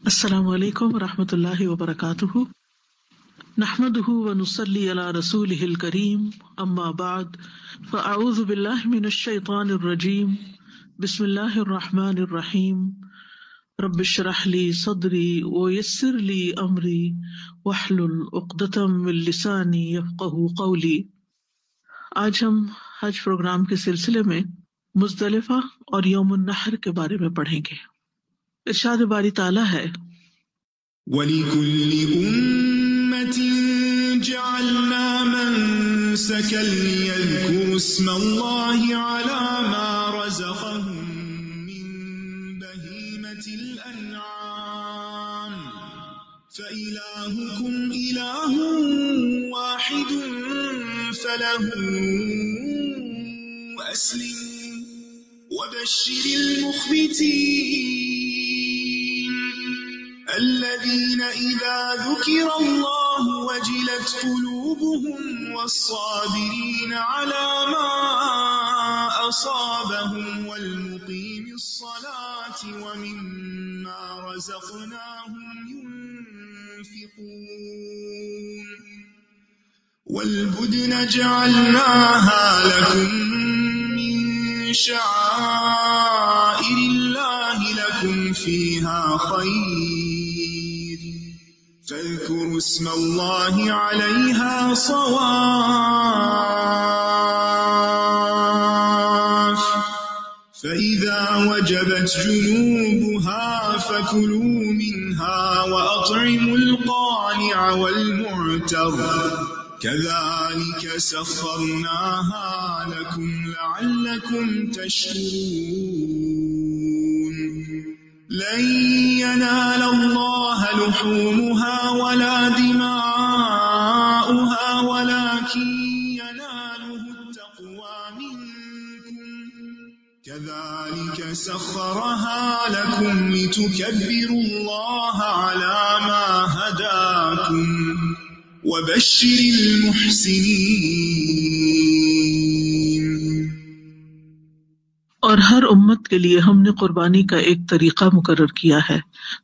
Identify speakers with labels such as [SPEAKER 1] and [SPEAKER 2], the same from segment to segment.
[SPEAKER 1] السلام علیکم ورحمۃ اللہ وبرکاتہ، نحمده ونصلی علی رسولہ الکریم، اما بعد فاعوذ باللہ من الشیطان الرجیم، بسم اللہ الرحمن الرحیم، رب اشرح لی صدری ویسر لی امری واحلل عقدۃ من لسانی یفقہوا قولی۔ آج ہم حج پروگرام کے سلسلے میں مزدلفہ اور یوم النحر کے بارے میں پڑھیں گے۔ ارشاد باری تعالیٰ ہے،
[SPEAKER 2] وَلِكُلِّ أُمَّةٍ جَعَلْنَا مَنسَكًا لِيَذْكُرُوا اسْمَ اللَّهِ عَلَى مَا رَزَقَهُم مِّن بَهِيمَةِ الْأَنْعَامِ فَإِلَٰهُكُمْ إِلَٰهٌ وَاحِدٌ فَلَهُ أَسْلِمُوا وَبَشِّرِ الْمُخْبِتِينَ الذين إذا ذكر الله وجلت قلوبهم والصابرين على ما أصابهم والمقيم الصلاة ومما رزقناهم ينفقون والبدن جعلناها لكم من شعائر الله لكم فيها خير فاذكروا اسم الله عليها صواف فإذا وجبت جنوبها فكلوا منها وأطعموا القانع والمعتر كذلك سخرناها لكم لعلكم تشكرون لن ينال الله لحومها ولا دماؤها ولكن يناله التقوى منكم كذلك سخرها لكم لتكبروا الله على ما هداكم وبشر المحسنين۔
[SPEAKER 1] اور ہر امت کے لیے ہم نے قربانی کا ایک طریقہ مقرر کیا ہے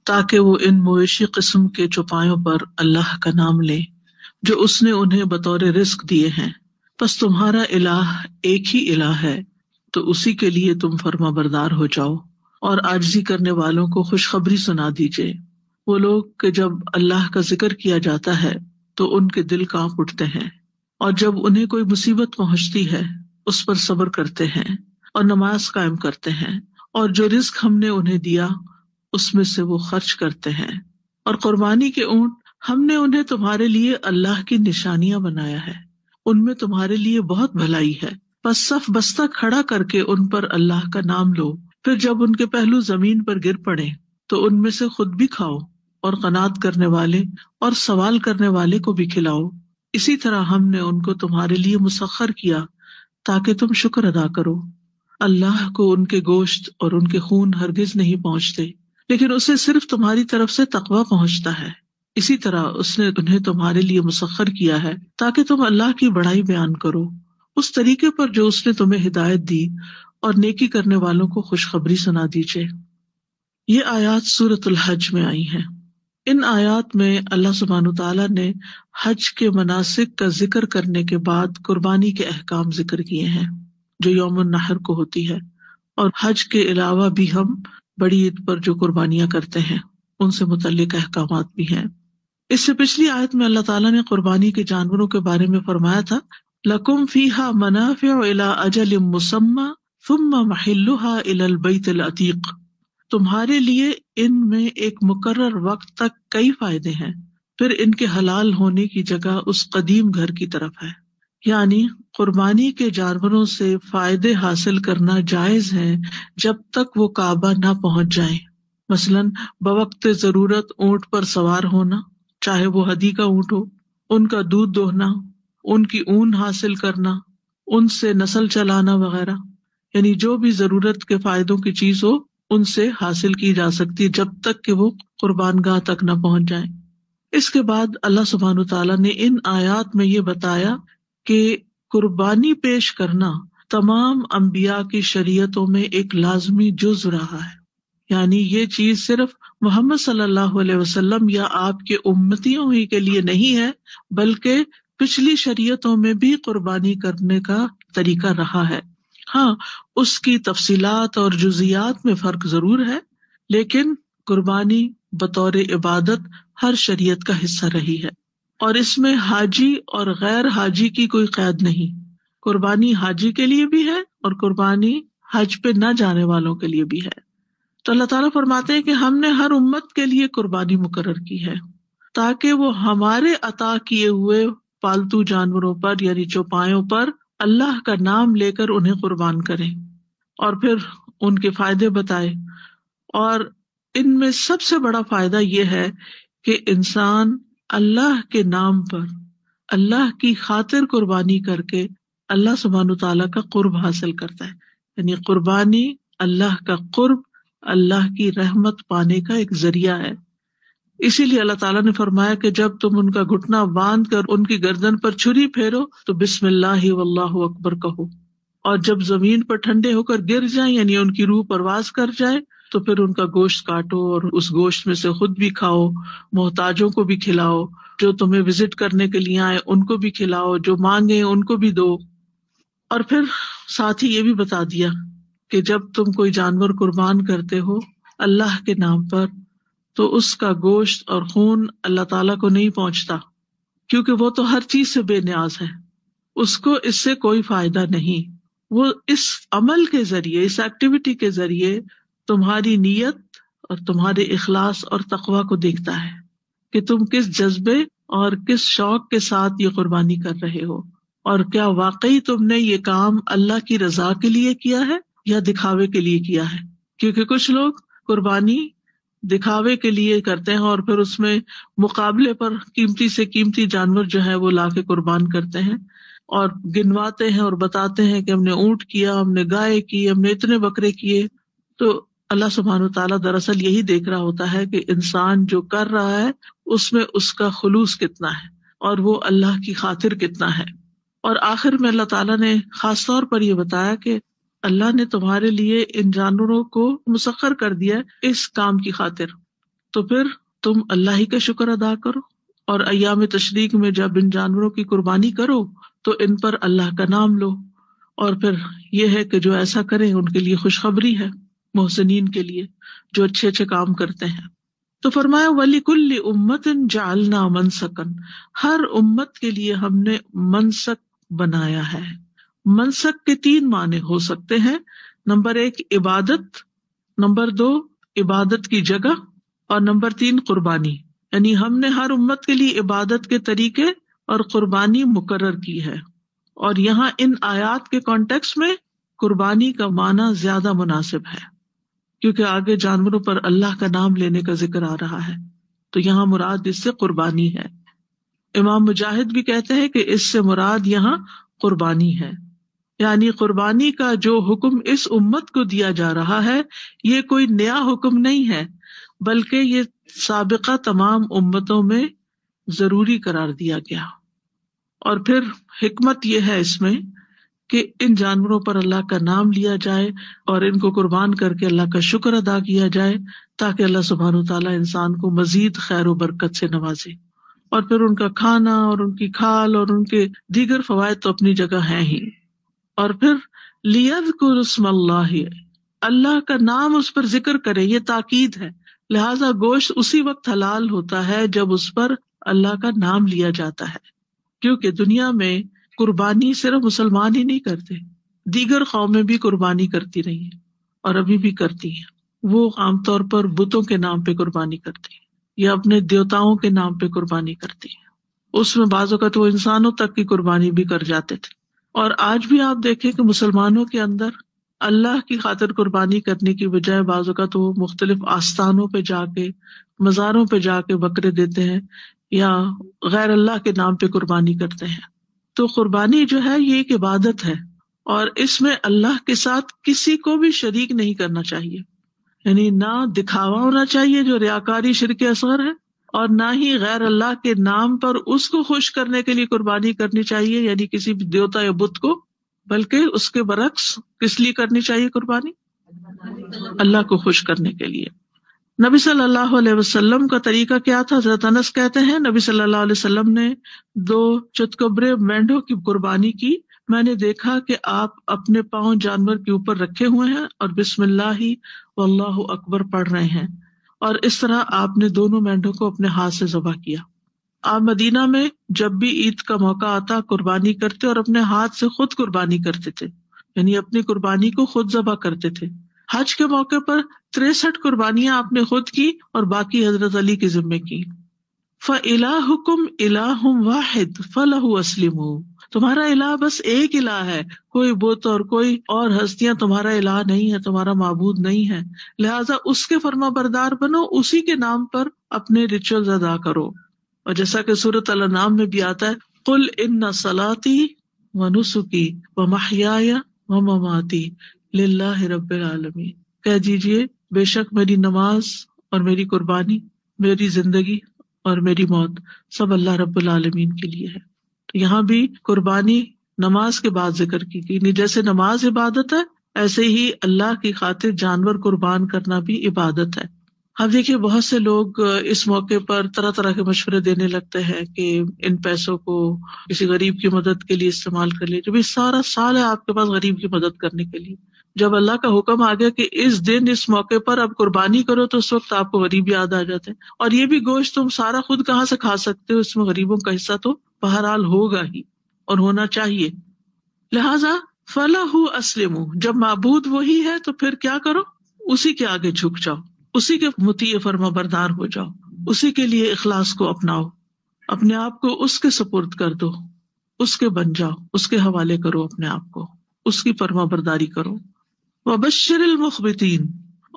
[SPEAKER 1] تاکہ وہ ان مویشی قسم کے چوپایوں پر اللہ کا نام لیں جو اس نے انہیں بطور رزق دیے ہیں، پس تمہارا الہ ایک ہی الہ ہے تو اسی کے لیے تم فرما بردار ہو جاؤ اور عاجزی کرنے والوں کو خوشخبری سنا دیجیے۔ وہ لوگ کہ جب اللہ کا ذکر کیا جاتا ہے تو ان کے دل کانپ اٹھتے ہیں، اور جب انہیں کوئی مصیبت پہنچتی ہے اس پر صبر کرتے ہیں اور نماز قائم کرتے ہیں، اور جو رزق ہم نے انہیں دیا اس میں سے وہ خرچ کرتے ہیں۔ اور قربانی کے اونٹ ہم نے انہیں تمہارے لیے اللہ کی نشانیاں بنایا ہے، ان میں تمہارے لیے بہت بھلائی ہے، پس صف بستہ کھڑا کر کے ان پر اللہ کا نام لو، پھر جب ان کے پہلو زمین پر گر پڑے تو ان میں سے خود بھی کھاؤ اور قناعت کرنے والے اور سوال کرنے والے کو بھی کھلاؤ۔ اسی طرح ہم نے ان کو تمہارے لیے مسخر کیا تاکہ تم شکر ادا کرو۔ اللہ کو ان کے گوشت اور ان کے خون ہرگز نہیں پہنچتے، لیکن اسے صرف تمہاری طرف سے تقویٰ پہنچتا ہے۔ اسی طرح اس نے انہیں تمہارے لیے مسخر کیا ہے تاکہ تم اللہ کی بڑائی بیان کرو اس طریقے پر جو اس نے تمہیں ہدایت دی، اور نیکی کرنے والوں کو خوشخبری سنا دیجیے۔ یہ آیات سورۃ الحج میں آئی ہیں۔ ان آیات میں اللہ سبحانہ تعالیٰ نے حج کے مناسک کا ذکر کرنے کے بعد قربانی کے احکام ذکر کیے ہیں جو یوم النحر کو ہوتی ہے، اور حج کے علاوہ بھی ہم بڑی عید پر جو قربانیاں کرتے ہیں ان سے متعلق احکامات بھی ہیں۔ اس سے پچھلی آیت میں اللہ تعالیٰ نے قربانی کے جانوروں کے بارے میں فرمایا تھا، لَكُمْ فِيهَا مَنَافِعُ إِلَىٰ أَجَلٍ مُّسَمًّى ثُمَّ مَحِلُّهَا إِلَى الْبَيْتِ الْعَتِيقِ، تمہارے لیے ان میں ایک مقرر وقت تک کئی فائدے ہیں، پھر ان کے حلال ہونے کی جگہ اس قدیم گھر کی طرف ہے۔ یعنی قربانی کے جانوروں سے فائدے حاصل کرنا جائز ہے جب تک وہ کعبہ نہ پہنچ جائیں، مثلاً بوقت ضرورت اونٹ پر سوار ہونا، چاہے وہ ہدی کا اونٹ ہو، ان کا دودھ دوہنا، ان کی اون حاصل کرنا، ان سے نسل چلانا وغیرہ، یعنی جو بھی ضرورت کے فائدوں کی چیز ہو ان سے حاصل کی جا سکتی جب تک کہ وہ قربان گاہ تک نہ پہنچ جائیں۔ اس کے بعد اللہ سبحانہ تعالیٰ نے ان آیات میں یہ بتایا کہ قربانی پیش کرنا تمام انبیاء کی شریعتوں میں ایک لازمی جز رہا ہے، یعنی یہ چیز صرف محمد صلی اللہ علیہ وسلم یا آپ کے امتیوں ہی کے لیے نہیں ہے، بلکہ پچھلی شریعتوں میں بھی قربانی کرنے کا طریقہ رہا ہے۔ ہاں، اس کی تفصیلات اور جزیات میں فرق ضرور ہے، لیکن قربانی بطور عبادت ہر شریعت کا حصہ رہی ہے، اور اس میں حاجی اور غیر حاجی کی کوئی قید نہیں۔ قربانی حاجی کے لیے بھی ہے اور قربانی حج پہ نہ جانے والوں کے لیے بھی ہے۔ تو اللہ تعالیٰ فرماتے ہیں کہ ہم نے ہر امت کے لیے قربانی مقرر کی ہے تاکہ وہ ہمارے عطا کیے ہوئے پالتو جانوروں پر یعنی چوپایوں پر اللہ کا نام لے کر انہیں قربان کریں اور پھر ان کے فائدے بتائے۔ اور ان میں سب سے بڑا فائدہ یہ ہے کہ انسان اللہ کے نام پر اللہ کی خاطر قربانی کر کے اللہ سبحانہ وتعالیٰ کا قرب حاصل کرتا ہے، یعنی قربانی اللہ کا قرب، اللہ کی رحمت پانے کا ایک ذریعہ ہے۔ اسی لیے اللہ تعالیٰ نے فرمایا کہ جب تم ان کا گھٹنا باندھ کر ان کی گردن پر چھری پھیرو تو بسم اللہ واللہ اکبر کہو، اور جب زمین پر ٹھنڈے ہو کر گر جائیں یعنی ان کی روح پرواز کر جائے تو پھر ان کا گوشت کاٹو اور اس گوشت میں سے خود بھی کھاؤ، محتاجوں کو بھی کھلاؤ، جو تمہیں وزٹ کرنے کے لیے آئے ان کو بھی کھلاؤ، جو مانگے ان کو بھی دو۔ اور پھر ساتھ ہی یہ بھی بتا دیا کہ جب تم کوئی جانور قربان کرتے ہو اللہ کے نام پر تو اس کا گوشت اور خون اللہ تعالیٰ کو نہیں پہنچتا، کیونکہ وہ تو ہر چیز سے بے نیاز ہے، اس کو اس سے کوئی فائدہ نہیں۔ وہ اس عمل کے ذریعے، اس ایکٹیویٹی کے ذریعے تمہاری نیت اور تمہارے اخلاص اور تقوی کو دیکھتا ہے کہ تم کس جذبے اور کس شوق کے ساتھ یہ قربانی کر رہے ہو، اور کیا واقعی تم نے یہ کام اللہ کی رضا کے لیے کیا ہے یا دکھاوے کے لیے کیا ہے۔ کیونکہ کچھ لوگ قربانی دکھاوے کے لیے کرتے ہیں اور پھر اس میں مقابلے پر قیمتی سے قیمتی جانور جو ہے وہ لا کے قربان کرتے ہیں اور گنواتے ہیں اور بتاتے ہیں کہ ہم نے اونٹ کیا، ہم نے گائے کی، ہم نے اتنے بکرے کیے۔ تو اللہ سبحانہ وتعالیٰ دراصل یہی دیکھ رہا ہوتا ہے کہ انسان جو کر رہا ہے اس میں اس کا خلوص کتنا ہے اور وہ اللہ کی خاطر کتنا ہے۔ اور آخر میں اللہ تعالیٰ نے خاص طور پر یہ بتایا کہ اللہ نے تمہارے لیے ان جانوروں کو مسخر کر دیا ہے اس کام کی خاطر، تو پھر تم اللہ ہی کا شکر ادا کرو، اور ایام تشریق میں جب ان جانوروں کی قربانی کرو تو ان پر اللہ کا نام لو، اور پھر یہ ہے کہ جو ایسا کریں ان کے لیے خوشخبری ہے، محسنین کے لیے جو اچھے اچھے کام کرتے ہیں۔ تو فرمایا وَلِكُلِّ أُمَّةٍ جَعَلْنَا مَنْسَكًا، ہر امت کے لیے ہم نے منسک بنایا ہے۔ منسک کے 3 معنی ہو سکتے ہیں، نمبر 1 عبادت، نمبر 2 عبادت کی جگہ، اور نمبر 3 قربانی۔ یعنی ہم نے ہر امت کے لیے عبادت کے طریقے اور قربانی مقرر کی ہے، اور یہاں ان آیات کے کانٹیکس میں قربانی کا معنی زیادہ مناسب ہے کیونکہ آگے جانوروں پر اللہ کا نام لینے کا ذکر آ رہا ہے، تو یہاں مراد اس سے قربانی ہے۔ امام مجاہد بھی کہتے ہیں کہ اس سے مراد یہاں قربانی ہے، یعنی قربانی کا جو حکم اس امت کو دیا جا رہا ہے یہ کوئی نیا حکم نہیں ہے، بلکہ یہ سابقہ تمام امتوں میں ضروری قرار دیا گیا۔ اور پھر حکمت یہ ہے اس میں کہ ان جانوروں پر اللہ کا نام لیا جائے اور ان کو قربان کر کے اللہ کا شکر ادا کیا جائے تاکہ اللہ سبحانہ وتعالیٰ انسان کو مزید خیر و برکت سے نوازے۔ اور پھر ان کا کھانا اور ان کی کھال اور ان کے دیگر فوائد تو اپنی جگہ ہیں ہی۔ اور پھر لِيَذْكُرُ اسْمَ اللَّهِ، اللہ کا نام اس پر ذکر کرے، یہ تاکید ہے، لہذا گوشت اسی وقت حلال ہوتا ہے جب اس پر اللہ کا نام لیا جاتا ہے، کیونکہ دنیا میں قربانی صرف مسلمان ہی نہیں کرتے، دیگر قومیں بھی قربانی کرتی رہی ہیں اور ابھی بھی کرتی ہیں۔ وہ عام طور پر بتوں کے نام پہ قربانی کرتی ہیں یا اپنے دیوتاؤں کے نام پہ قربانی کرتی ہیں، اس میں بعض اوقات وہ انسانوں تک کی قربانی بھی کر جاتے تھے۔ اور آج بھی آپ دیکھیں کہ مسلمانوں کے اندر اللہ کی خاطر قربانی کرنے کی بجائے بعض اوقات وہ مختلف آستانوں پہ جا کے، مزاروں پہ جا کے بکرے دیتے ہیں یا غیر اللہ کے نام پہ قربانی کرتے ہیں۔ تو قربانی جو ہے یہ ایک عبادت ہے اور اس میں اللہ کے ساتھ کسی کو بھی شریک نہیں کرنا چاہیے، یعنی نہ دکھاوا ہونا چاہیے جو ریاکاری شرک اصغر ہے، اور نہ ہی غیر اللہ کے نام پر اس کو خوش کرنے کے لیے قربانی کرنی چاہیے یعنی کسی بھی دیوتا یا بت کو، بلکہ اس کے برعکس کس لیے کرنی چاہیے قربانی؟ اللہ کو خوش کرنے کے لیے۔ نبی صلی اللہ علیہ وسلم کا طریقہ کیا تھا؟ حضرت انس کہتے ہیں نبی صلی اللہ علیہ وسلم نے 2 چتکبرے مینڈوں کی قربانی کی۔ میں نے دیکھا کہ آپ اپنے پاؤں جانور کے اوپر رکھے ہوئے ہیں اور بسم اللہ واللہ اکبر پڑھ رہے ہیں، اور اس طرح آپ نے دونوں مینڈوں کو اپنے ہاتھ سے ذبح کیا۔ آپ مدینہ میں جب بھی عید کا موقع آتا قربانی کرتے اور اپنے ہاتھ سے خود قربانی کرتے تھے، یعنی اپنی قربانی کو خود ذبح کرتے تھے۔ حج کے موقع پر 63 قربانیاں آپ نے خود کی اور باقی حضرت علی کے ذمے کی۔ فَإِلَٰهُكُمْ إِلَٰهٌ وَاحِدٌ فَلَهُ أَسْلِمُوا، تمہارا الہ بس ایک الہ ہے، کوئی بت اور کوئی اور ہستیاں تمہارا الہ نہیں ہے، تمہارا معبود نہیں ہے، لہٰذا اس کے فرما بردار بنو، اسی کے نام پر اپنے ریچولز ادا کرو۔ اور جیسا کہ سورۃ الانعام میں بھی آتا ہے قُلْ إِنَّ صَلَاتِي وَنُسُكِي وَمَحْيَايَ وَمَمَاتِي لِلَّهِ رَبِّ الْعَالَمِينَ، کہہ دیجیے بے شک میری نماز اور میری قربانی، میری زندگی اور میری موت سب اللہ رب العالمین کے لیے ہے۔ تو یہاں بھی قربانی نماز کے بعد ذکر کی گئی، جیسے نماز عبادت ہے ایسے ہی اللہ کی خاطر جانور قربان کرنا بھی عبادت ہے۔ اب دیکھیے بہت سے لوگ اس موقع پر طرح طرح کے مشورے دینے لگتے ہیں کہ ان پیسوں کو کسی غریب کی مدد کے لیے استعمال کر لیے، جب سارا سال ہے آپ کے پاس غریب کی مدد کرنے کے لیے، جب اللہ کا حکم آ گیا کہ اس دن اس موقع پر اب قربانی کرو تو اس وقت آپ کو غریب یاد آ جاتے ہیں، اور یہ بھی گوشت تم سارا خود کہاں سے کھا سکتے ہو، اس میں غریبوں کا حصہ تو بہرحال ہوگا ہی اور ہونا چاہیے۔ لہذا فَلَهُ أَسْلِمُوا، جب معبود وہی ہے تو پھر کیا کرو، اسی کے آگے جھک جاؤ، اسی کے مطیع فرما بردار ہو جاؤ، اسی کے لیے اخلاص کو اپناؤ، اپنے آپ کو اس کے سپرد کر دو، اس کے بن جاؤ، اس کے حوالے کرو اپنے آپ کو، اس کی فرما برداری کرو۔ وَبَشِّرِ الْمُخْبِتِينَ،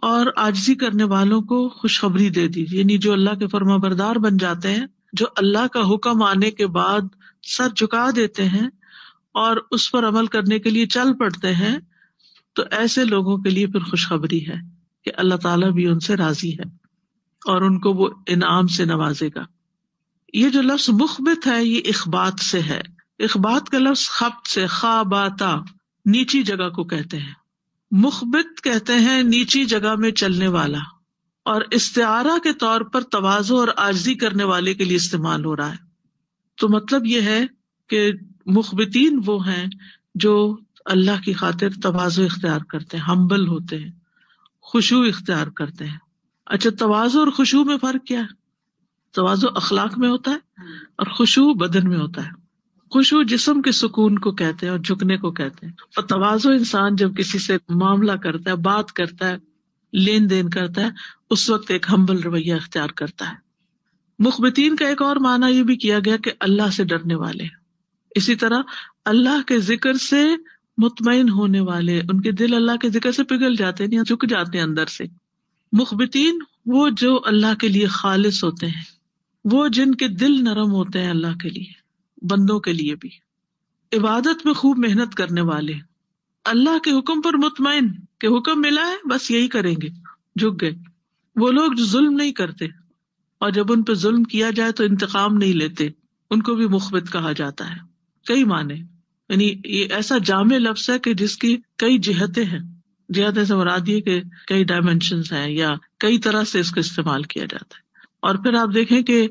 [SPEAKER 1] اور عاجزی کرنے والوں کو خوشخبری دے دیجیے، یعنی جو اللہ کے فرما بردار بن جاتے ہیں، جو اللہ کا حکم آنے کے بعد سر جھکا دیتے ہیں اور اس پر عمل کرنے کے لیے چل پڑتے ہیں، تو ایسے لوگوں کے لیے پھر خوشخبری ہے کہ اللہ تعالیٰ بھی ان سے راضی ہے اور ان کو وہ انعام سے نوازے گا۔ یہ جو لفظ مخبت ہے یہ اخبات سے ہے، اخبات کا لفظ خبت سے، خاباتا، نیچی جگہ کو کہتے ہیں، مخبت کہتے ہیں نیچی جگہ میں چلنے والا، اور استعارہ کے طور پر تواضع اور عاجزی کرنے والے کے لیے استعمال ہو رہا ہے۔ تو مطلب یہ ہے کہ مخبتین وہ ہیں جو اللہ کی خاطر تواضع اختیار کرتے ہیں، ہمبل ہوتے ہیں، خشوع اختیار کرتے ہیں۔ اچھا، تواضع اور خشوع میں فرق کیا ہے؟ تواضع اخلاق میں ہوتا ہے اور خشوع بدن میں ہوتا ہے۔ خشوع جسم کے سکون کو کہتے ہیں اور جھکنے کو کہتے ہیں، اور تواضع انسان جب کسی سے معاملہ کرتا ہے، بات کرتا ہے، لین دین کرتا ہے، اس وقت ایک ہمبل رویہ اختیار کرتا ہے۔ مخبتین کا ایک اور معنی یہ بھی کیا گیا کہ اللہ سے ڈرنے والے، اسی طرح اللہ کے ذکر سے مطمئن ہونے والے، ان کے دل اللہ کے ذکر سے پگھل جاتے ہیں، جھک جاتے ہیں اندر سے۔ مخبتین وہ جو اللہ کے لیے خالص ہوتے ہیں، وہ جن کے دل نرم ہوتے ہیں اللہ کے لیے، بندوں کے لیے بھی، عبادت میں خوب محنت کرنے والے، اللہ کے حکم پر مطمئن کہ حکم ملا ہے بس یہی کریں گے، جھک گئے۔ وہ لوگ جو ظلم نہیں کرتے اور جب ان پہ ظلم کیا جائے تو انتقام نہیں لیتے، ان کو بھی مخبت کہا جاتا ہے۔ کئی معنی، یعنی یہ ایسا جامع لفظ ہے کہ جس کی کئی جہتیں ہیں، جہتیں سے مراد یہ کہ کئی ڈائمینشنز ہیں یا کئی طرح سے اس کو استعمال کیا جاتا ہے۔ اور پھر آپ دیکھیں کہ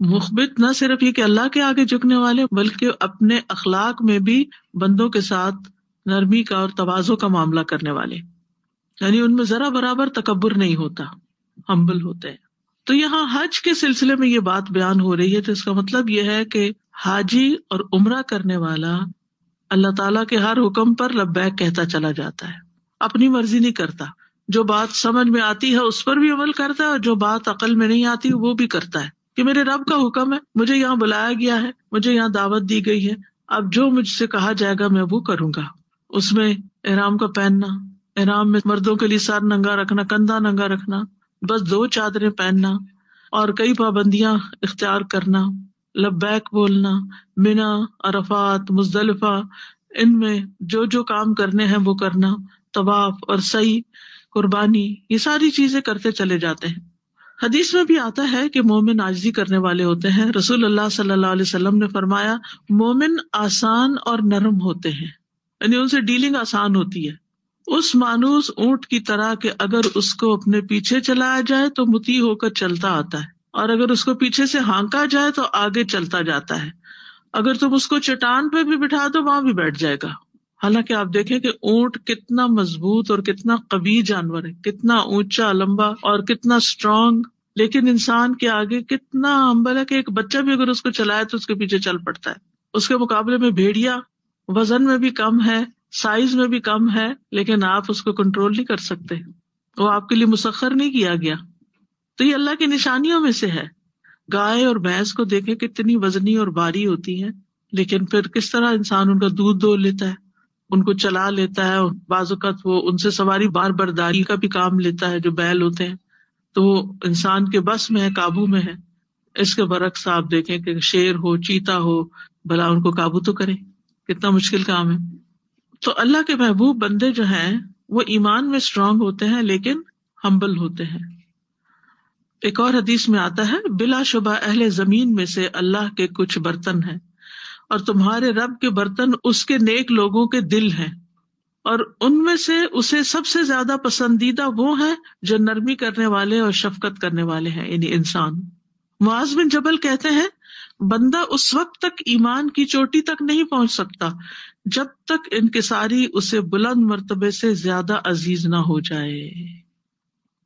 [SPEAKER 1] مخبت نہ صرف یہ کہ اللہ کے آگے جھکنے والے، بلکہ اپنے اخلاق میں بھی بندوں کے ساتھ نرمی کا اور تواضع کا معاملہ کرنے والے، یعنی ان میں ذرا برابر تکبر نہیں ہوتا، ہمبل ہوتے ہیں۔ تو یہاں حج کے سلسلے میں یہ بات بیان ہو رہی ہے، تو اس کا مطلب یہ ہے کہ حاجی اور عمرہ کرنے والا اللہ تعالیٰ کے ہر حکم پر لبیک کہتا چلا جاتا ہے، اپنی مرضی نہیں کرتا، جو بات سمجھ میں آتی ہے اس پر بھی عمل کرتا ہے اور جو بات عقل میں نہیں آتی وہ بھی کرتا ہے کہ میرے رب کا حکم ہے، مجھے یہاں بلایا گیا ہے، مجھے یہاں دعوت دی گئی ہے، اب جو مجھ سے کہا جائے گا میں وہ کروں گا۔ اس میں احرام کا پہننا، احرام میں مردوں کے لیے سر ننگا رکھنا، کندھا ننگا رکھنا، بس 2 چادریں پہننا، اور کئی پابندیاں اختیار کرنا، لبیک بولنا، منی، عرفات، مزدلفہ، ان میں جو جو کام کرنے ہیں وہ کرنا، طواف اور سعی، قربانی، یہ ساری چیزیں کرتے چلے جاتے ہیں۔ حدیث میں بھی آتا ہے کہ مومن عاجزی کرنے والے ہوتے ہیں۔ رسول اللہ صلی اللہ علیہ وسلم نے فرمایا مومن آسان اور نرم ہوتے ہیں، یعنی ان سے ڈیلنگ آسان ہوتی ہے، اس مانوس اونٹ کی طرح کہ اگر اس کو اپنے پیچھے چلایا جائے تو مطیع ہو کر چلتا آتا ہے، اور اگر اس کو پیچھے سے ہانکا جائے تو آگے چلتا جاتا ہے، اگر تم اس کو چٹان پہ بھی بٹھا دو وہاں بھی بیٹھ جائے گا۔ حالانکہ آپ دیکھیں کہ اونٹ کتنا مضبوط اور کتنا قوی جانور ہے، کتنا اونچا لمبا اور کتنا اسٹرانگ، لیکن انسان کے آگے کتنا ہمبل ہے کہ ایک بچہ بھی اگر اس کو چلائے تو اس کے پیچھے چل پڑتا ہے۔ اس کے مقابلے میں بھیڑیا وزن میں بھی کم ہے، سائز میں بھی کم ہے، لیکن آپ اس کو کنٹرول نہیں کر سکتے، وہ آپ کے لیے مسخر نہیں کیا گیا۔ تو یہ اللہ کی نشانیوں میں سے ہے۔ گائے اور بھینس کو دیکھیں کتنی وزنی اور بھاری ہوتی ہیں، لیکن پھر کس طرح انسان ان کا دودھ دو لیتا ہے، ان کو چلا لیتا ہے، بعض اوقات وہ ان سے سواری بار برداری کا بھی کام لیتا ہے جو بیل ہوتے ہیں، تو وہ انسان کے بس میں ہے، قابو میں ہے۔ اس کے برعکس آپ دیکھیں کہ شیر ہو، چیتا ہو، بھلا ان کو قابو تو کرے، کتنا مشکل کام ہے۔ تو اللہ کے محبوب بندے جو ہیں وہ ایمان میں اسٹرانگ ہوتے ہیں لیکن ہمبل ہوتے ہیں۔ ایک اور حدیث میں آتا ہے، بلا شبہ اہل زمین میں سے اللہ کے کچھ برتن ہیں، اور تمہارے رب کے برتن اس کے نیک لوگوں کے دل ہیں، اور ان میں سے اسے سب سے زیادہ پسندیدہ وہ ہیں جو نرمی کرنے والے اور شفقت کرنے والے ہیں، یعنی انسان۔ معاذ بن جبل کہتے ہیں، بندہ اس وقت تک ایمان کی چوٹی تک نہیں پہنچ سکتا جب تک انکساری اسے بلند مرتبے سے زیادہ عزیز نہ ہو جائے۔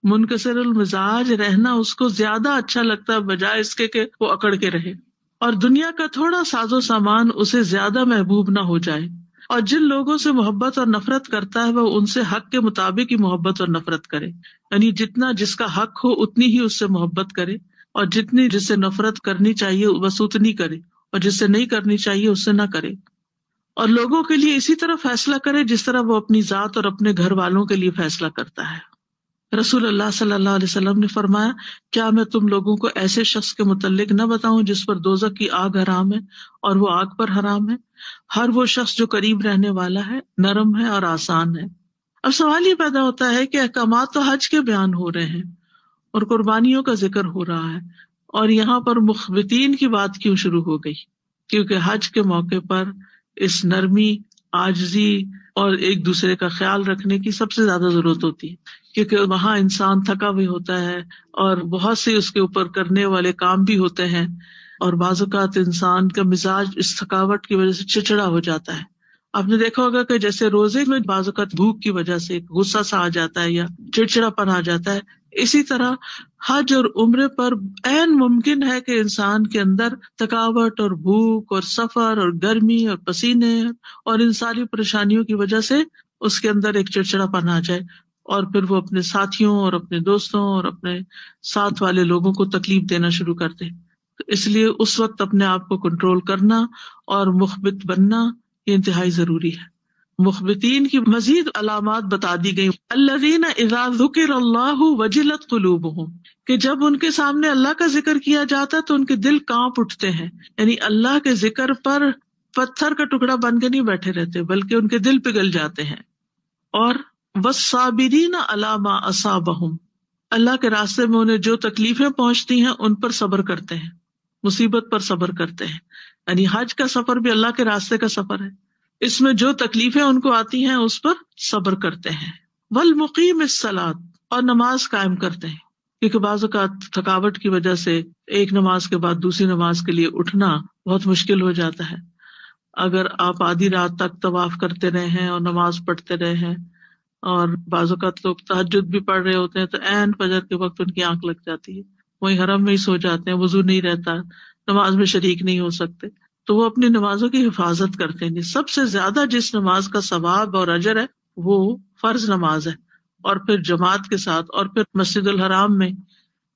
[SPEAKER 1] منکسر المزاج رہنا اس کو زیادہ اچھا لگتا ہے بجائے اس کے کہ وہ اکڑ کے رہے، اور دنیا کا تھوڑا ساز و سامان اسے زیادہ محبوب نہ ہو جائے، اور جن لوگوں سے محبت اور نفرت کرتا ہے وہ ان سے حق کے مطابق ہی محبت اور نفرت کرے، یعنی جتنا جس کا حق ہو اتنی ہی اس سے محبت کرے، اور جتنی جس سے نفرت کرنی چاہیے بس اتنی کرے، اور جس سے نہیں کرنی چاہیے اس سے نہ کرے، اور لوگوں کے لیے اسی طرح فیصلہ کرے جس طرح وہ اپنی ذات اور اپنے گھر والوں کے لیے فیصلہ کرتا ہے۔ رسول اللہ صلی اللہ علیہ وسلم نے فرمایا، کیا میں تم لوگوں کو ایسے شخص کے متعلق نہ بتاؤں جس پر دوزخ کی آگ حرام ہے اور وہ آگ پر حرام ہے؟ ہر وہ شخص جو قریب رہنے والا ہے، نرم ہے اور آسان ہے۔ اب سوال یہ پیدا ہوتا ہے کہ احکامات تو حج کے بیان ہو رہے ہیں اور قربانیوں کا ذکر ہو رہا ہے، اور یہاں پر مخبتین کی بات کیوں شروع ہو گئی؟ کیونکہ حج کے موقع پر اس نرمی، عاجزی اور ایک دوسرے کا خیال رکھنے کی سب سے زیادہ ضرورت ہوتی ہے، کیونکہ وہاں انسان تھکا بھی ہوتا ہے اور بہت سے اس کے اوپر کرنے والے کام بھی ہوتے ہیں، اور بعض اوقات انسان کا مزاج اس تھکاوٹ کی وجہ سے چڑچڑا ہو جاتا ہے۔ آپ نے دیکھا ہوگا کہ جیسے روزے میں بعض اوقات بھوک کی وجہ سے غصہ سا آ جاتا ہے یا چڑچڑا پن آ جاتا ہے، اسی طرح حج اور عمرے پر عین ممکن ہے کہ انسان کے اندر تھکاوٹ اور بھوک اور سفر اور گرمی اور پسینے اور ان ساری پریشانیوں کی وجہ سے اس کے اندر ایک چڑچڑا پن آ جائے، اور پھر وہ اپنے ساتھیوں اور اپنے دوستوں اور اپنے ساتھ والے لوگوں کو تکلیف دینا شروع کر دے۔ تو اس لیے اس وقت اپنے آپ کو کنٹرول کرنا اور مخبت بننا یہ انتہائی ضروری ہے۔ مخبتین کی مزید علامات بتا دی گئی، الذین اذا ذکر اللہ وجلت قلوبہم، کہ جب ان کے سامنے اللہ کا ذکر کیا جاتا تو ان کے دل کانپ اٹھتے ہیں، یعنی اللہ کے ذکر پر پتھر کا ٹکڑا بن کے نہیں بیٹھے رہتے بلکہ ان کے دل پگھل جاتے ہیں۔ اور والصابرین علی ما اصابہم، اللہ کے راستے میں انہیں جو تکلیفیں پہنچتی ہیں ان پر صبر کرتے ہیں، مصیبت پر صبر کرتے ہیں، یعنی حج کا سفر بھی اللہ کے راستے کا سفر ہے، اس میں جو تکلیفیں ان کو آتی ہیں اس پر صبر کرتے ہیں۔ والمقیم الصلاۃ، اور نماز قائم کرتے ہیں، کیونکہ بعض اوقات تھکاوٹ کی وجہ سے ایک نماز کے بعد دوسری نماز کے لیے اٹھنا بہت مشکل ہو جاتا ہے۔ اگر آپ آدھی رات تک طواف کرتے رہے ہیں اور نماز پڑھتے رہے ہیں، اور بعض اوقات لوگ تہجد بھی پڑھ رہے ہوتے ہیں تو عین فجر کے وقت ان کی آنکھ لگ جاتی ہے، وہی حرم میں ہی سو جاتے ہیں، وضو نہیں رہتا، نماز میں شریک نہیں ہو سکتے، تو وہ اپنی نمازوں کی حفاظت کرتے ہیں۔ سب سے زیادہ جس نماز کا ثواب اور اجر ہے وہ فرض نماز ہے، اور پھر جماعت کے ساتھ، اور پھر مسجد الحرام میں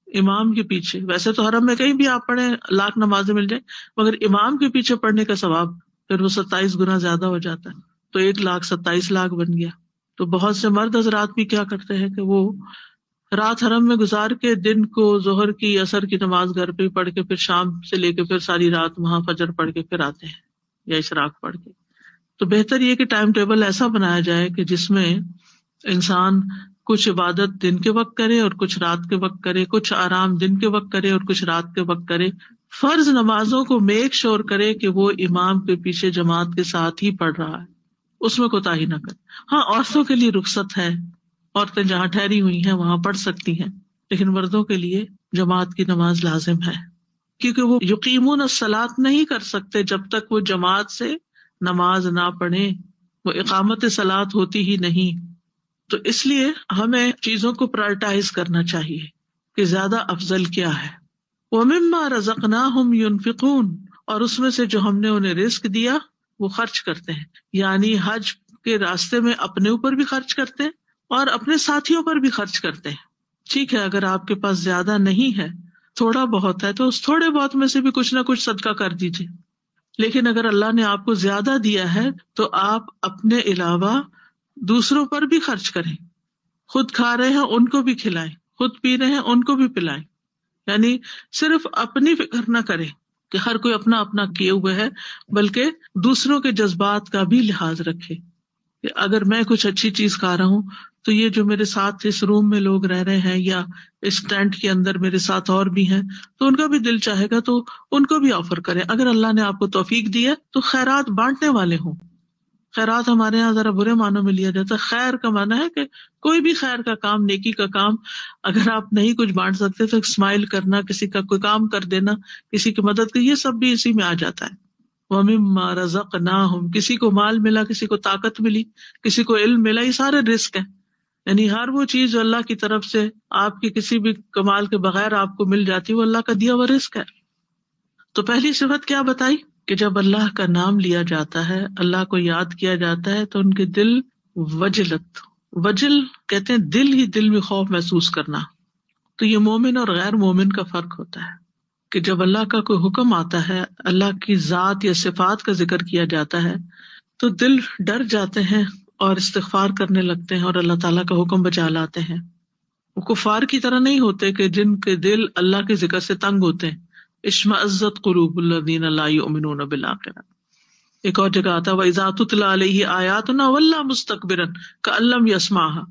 [SPEAKER 1] امام کے پیچھے۔ ویسے تو حرم میں کہیں بھی آپ پڑھیں لاکھ نمازیں مل جائیں، مگر امام کے پیچھے پڑھنے کا ثواب پھر وہ 27 گنا زیادہ ہو جاتا ہے، تو 1,27,00,000 بن گیا۔ تو بہت سے مرد حضرات بھی کیا کرتے ہیں کہ وہ رات حرم میں گزار کے دن کو ظہر کی، عصر کی نماز گھر پہ پڑھ کے، پھر شام سے لے کے پھر ساری رات وہاں فجر پڑھ کے پھر آتے ہیں یا اشراق پڑھ کے۔ تو بہتر یہ کہ ٹائم ٹیبل ایسا بنایا جائے کہ جس میں انسان کچھ عبادت دن کے وقت کرے اور کچھ رات کے وقت کرے، کچھ آرام دن کے وقت کرے اور کچھ رات کے وقت کرے۔ فرض نمازوں کو میک شور کرے کہ وہ امام کے پیچھے جماعت کے ساتھ ہی پڑھ رہا ہے، اس میں کوتاہی نہ کریں. ہاں عورتوں کے لیے رخصت ہے، عورتیں جہاں ٹھہری ہوئی ہیں وہاں پڑھ سکتی ہیں، لیکن مردوں کے لیے جماعت کی نماز لازم ہے، کیونکہ وہ یقیمون الصلاۃ نہیں کر سکتے جب تک وہ جماعت سے نماز نہ پڑھیں، وہ اقامت صلاۃ ہوتی ہی نہیں. تو اس لیے ہمیں چیزوں کو پرائرٹائز کرنا چاہیے کہ زیادہ افضل کیا ہے. وَمِمَّا رَزَقْنَاهُمْ يُنْفِقُونَ، اور اس میں سے جو ہم نے انہیں رزق دیا وہ خرچ کرتے ہیں، یعنی حج کے راستے میں اپنے اوپر بھی خرچ کرتے ہیں اور اپنے ساتھیوں پر بھی خرچ کرتے ہیں. ٹھیک ہے، اگر آپ کے پاس زیادہ نہیں ہے، تھوڑا بہت ہے، تو اس تھوڑے بہت میں سے بھی کچھ نہ کچھ صدقہ کر دیجیے. لیکن اگر اللہ نے آپ کو زیادہ دیا ہے تو آپ اپنے علاوہ دوسروں پر بھی خرچ کریں. خود کھا رہے ہیں ان کو بھی کھلائیں، خود پی رہے ہیں ان کو بھی پلائیں. یعنی صرف اپنی فکر نہ کریں کہ ہر کوئی اپنا اپنا کیے ہوئے ہے، بلکہ دوسروں کے جذبات کا بھی لحاظ رکھے کہ اگر میں کچھ اچھی چیز کھا رہا ہوں تو یہ جو میرے ساتھ اس روم میں لوگ رہ رہے ہیں یا اس ٹینٹ کے اندر میرے ساتھ اور بھی ہیں تو ان کا بھی دل چاہے گا تو ان کو بھی آفر کریں. اگر اللہ نے آپ کو توفیق دی ہے تو خیرات بانٹنے والے ہوں. خیرات ہمارے یہاں ذرا برے معنوں میں لیا جاتا ہے. خیر کا معنی ہے کہ کوئی بھی خیر کا کام، نیکی کا کام اگر آپ نہیں کچھ بانٹ سکتے تو اسمائل کرنا، کسی کا کوئی کام کر دینا، کسی کی مدد کی، یہ سب بھی اسی میں آ جاتا ہے. وَمِمَّا رَزَقْنَاهُمْ، کسی کو مال ملا، کسی کو طاقت ملی، کسی کو علم ملا، یہ سارے رزق ہیں. یعنی ہر وہ چیز جو اللہ کی طرف سے آپ کی کسی بھی کمال کے بغیر آپ کو مل جاتی ہے وہ اللہ کا دیا ہوا رزق ہے. تو پہلی صفت کیا بتائی کہ جب اللہ کا نام لیا جاتا ہے، اللہ کو یاد کیا جاتا ہے تو ان کے دل وجلت، وجل کہتے ہیں دل ہی دل میں خوف محسوس کرنا. تو یہ مومن اور غیر مومن کا فرق ہوتا ہے کہ جب اللہ کا کوئی حکم آتا ہے، اللہ کی ذات یا صفات کا ذکر کیا جاتا ہے تو دل ڈر جاتے ہیں اور استغفار کرنے لگتے ہیں اور اللہ تعالیٰ کا حکم بجا لاتے ہیں. وہ کفار کی طرح نہیں ہوتے کہ جن کے دل اللہ کے ذکر سے تنگ ہوتے ہیں. اشمئزت قلوب الذین لا یؤمنون بالآخرہ. ایک اور جگہ آتا ہے وَإِذَا تُتْلَىٰ عَلَيْهِ آیَاتُنَا وَلَّىٰ مُسْتَكْبِرًا كَأَن لَّمْ يَسْمَعْهَا.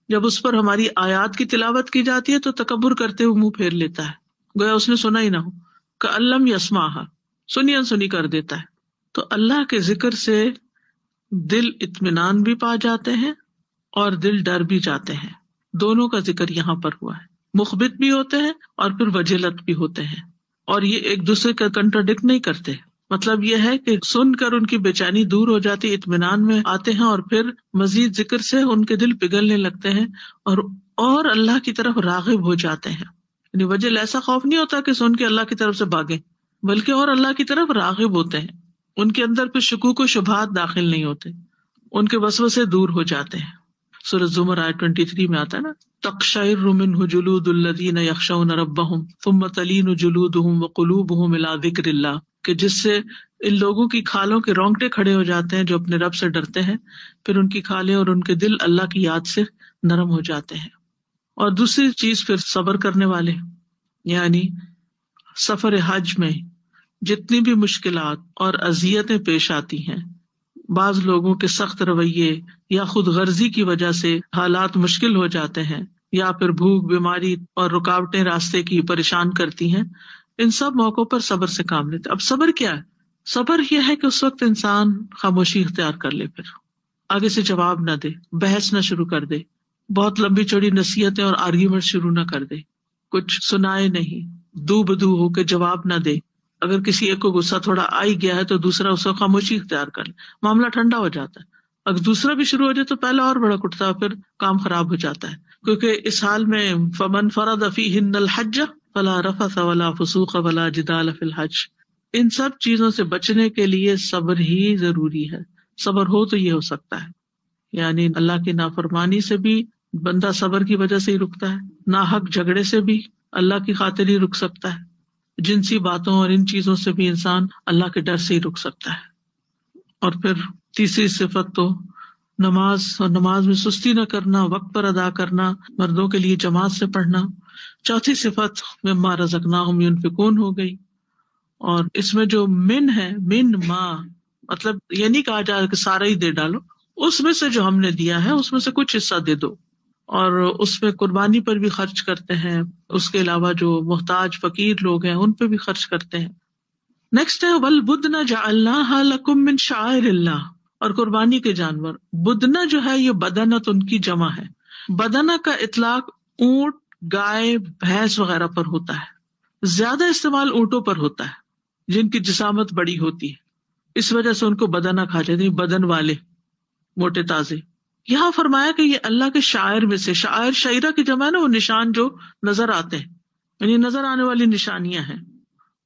[SPEAKER 1] جب اس پر ہماری آیات کی تلاوت کی جاتی ہے تو تکبر کرتے ہوئے منہ پھیر لیتا ہے، گویا اس نے سنا ہی نہ ہو. كَأَن لَّمْ يَسْمَعْهَا، سنی انسنی کر دیتا ہے. تو اللہ کے ذکر سے دل اطمینان بھی پا جاتے ہیں اور دل ڈر بھی جاتے ہیں. دونوں کا ذکر یہاں پر ہوا ہے. مخبت بھی ہوتے ہیں اور پھر وجلت بھی ہوتے ہیں، اور یہ ایک دوسرے کا کنٹراڈکٹ نہیں کرتے. مطلب یہ ہے کہ سن کر ان کی بے چینی دور ہو جاتی، اطمینان میں آتے ہیں اور پھر مزید ذکر سے ان کے دل پگھلنے لگتے ہیں اور اللہ کی طرف راغب ہو جاتے ہیں. یعنی وجل ایسا خوف نہیں ہوتا کہ سن کے اللہ کی طرف سے بھاگیں، بلکہ اور اللہ کی طرف راغب ہوتے ہیں. ان کے اندر پہ شکوک و شبہات داخل نہیں ہوتے، ان کے وسوسے دور ہو جاتے ہیں. سورۃ زمر آیت 23 میں آتا ہے نا تقشعر منہ جلود الذین یخشون ربہم ثم تلین جلودہم وقلوبہم الی ذکر اللہ، کہ جس سے ان لوگوں کی کھالوں کے رونگٹے کھڑے ہو جاتے ہیں جو اپنے رب سے ڈرتے ہیں، پھر ان کی کھالیں اور ان کے دل اللہ کی یاد سے نرم ہو جاتے ہیں. اور دوسری چیز پھر صبر کرنے والے، یعنی سفر حج میں جتنی بھی مشکلات اور اذیتیں پیش آتی ہیں، بعض لوگوں کے سخت رویے یا خود غرضی کی وجہ سے حالات مشکل ہو جاتے ہیں، یا پھر بھوک، بیماری اور رکاوٹیں راستے کی پریشان کرتی ہیں، ان سب موقعوں پر صبر سے کام لیتے. اب صبر کیا ہے؟ صبر یہ ہے کہ اس وقت انسان خاموشی اختیار کر لے، پھر آگے سے جواب نہ دے، بحث نہ شروع کر دے، بہت لمبی چوڑی نصیحتیں اور آرگیومنٹ شروع نہ کر دے، کچھ سنائے نہیں، دو بدو ہو کے جواب نہ دے. اگر کسی ایک کو غصہ تھوڑا آ ہی گیا ہے تو دوسرا اس کو خاموشی اختیار کر لے، معاملہ ٹھنڈا ہو جاتا ہے. اگر دوسرا بھی شروع ہو جائے تو پہلا اور بڑک اٹھتا ہے، پھر کام خراب ہو جاتا ہے. کیونکہ اس حال میں فمن فرض فیہن الحج فلا رفث ولا فسوق ولا جدال فی الحج، ان سب چیزوں سے بچنے کے لیے صبر ہی ضروری ہے. صبر ہو تو یہ ہو سکتا ہے، یعنی اللہ کی نافرمانی سے بھی بندہ صبر کی وجہ سے ہی رکتا ہے، ناحق جھگڑے سے بھی اللہ کی خاطر ہی رک سکتا ہے، جنسی باتوں اور ان چیزوں سے بھی انسان اللہ کے ڈر سے ہی رک سکتا ہے. اور پھر تیسری صفت تو نماز، اور نماز میں سستی نہ کرنا، وقت پر ادا کرنا، مردوں کے لیے جماعت سے پڑھنا. چوتھی صفت مما رزقناہم ينفقون ہو گئی. اور اس میں جو من ہے، من ما مطلب یہ نہیں کہا جائے کہ سارا ہی دے ڈالو، اس میں سے جو ہم نے دیا ہے اس میں سے کچھ حصہ دے دو. اور اس میں قربانی پر بھی خرچ کرتے ہیں، اس کے علاوہ جو محتاج فقیر لوگ ہیں ان پہ بھی خرچ کرتے ہیں. نیکسٹ ہے وَالْبُدْنَ جَعَلْنَاهَا لَكُم مِّن شَعَائِرِ اللَّهِ، اور قربانی کے جانور. بدنا جو ہے یہ بدنت ان کی جمع ہے. بدنہ کا اطلاق اونٹ، گائے، بھینس وغیرہ پر ہوتا ہے. زیادہ استعمال اونٹوں پر ہوتا ہے جن کی جسامت بڑی ہوتی ہے، اس وجہ سے ان کو بدنہ کہا جاتا ہے، بدن والے، موٹے تازے. یہاں فرمایا کہ یہ اللہ کے شاعر میں سے، شاعر شعیرہ کی جمع ہے نا، وہ نشان جو نظر آتے ہیں، یعنی نظر آنے والی نشانیاں ہیں.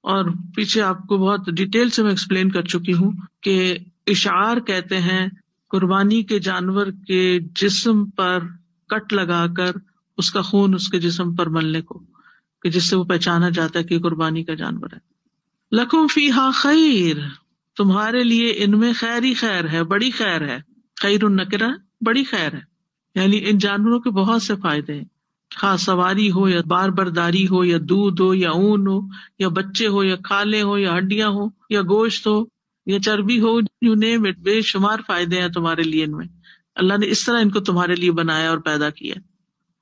[SPEAKER 1] اور پیچھے آپ کو بہت ڈیٹیل سے میں ایکسپلین کر چکی ہوں کہ اشعار کہتے ہیں قربانی کے جانور کے جسم پر کٹ لگا کر اس کا خون اس کے جسم پر ملنے کو، کہ جس سے وہ پہچانا جاتا ہے کہ قربانی کا جانور ہے. لکم فیہا خیر، تمہارے لیے ان میں خیر ہی خیر ہے، بڑی خیر ہے. خیر النکرہ، بڑی خیر ہے، یعنی ان جانوروں کے بہت سے فائدے ہیں. خواہ سواری ہو یا بار برداری ہو یا دودھ ہو یا اون ہو یا بچے ہو یا کھالیں ہو یا ہڈیاں ہو یا گوشت ہو یا چربی ہو، یو نیم اٹ، بے شمار فائدے ہیں تمہارے لیے ان میں. اللہ نے اس طرح ان کو تمہارے لیے بنایا اور پیدا کیا.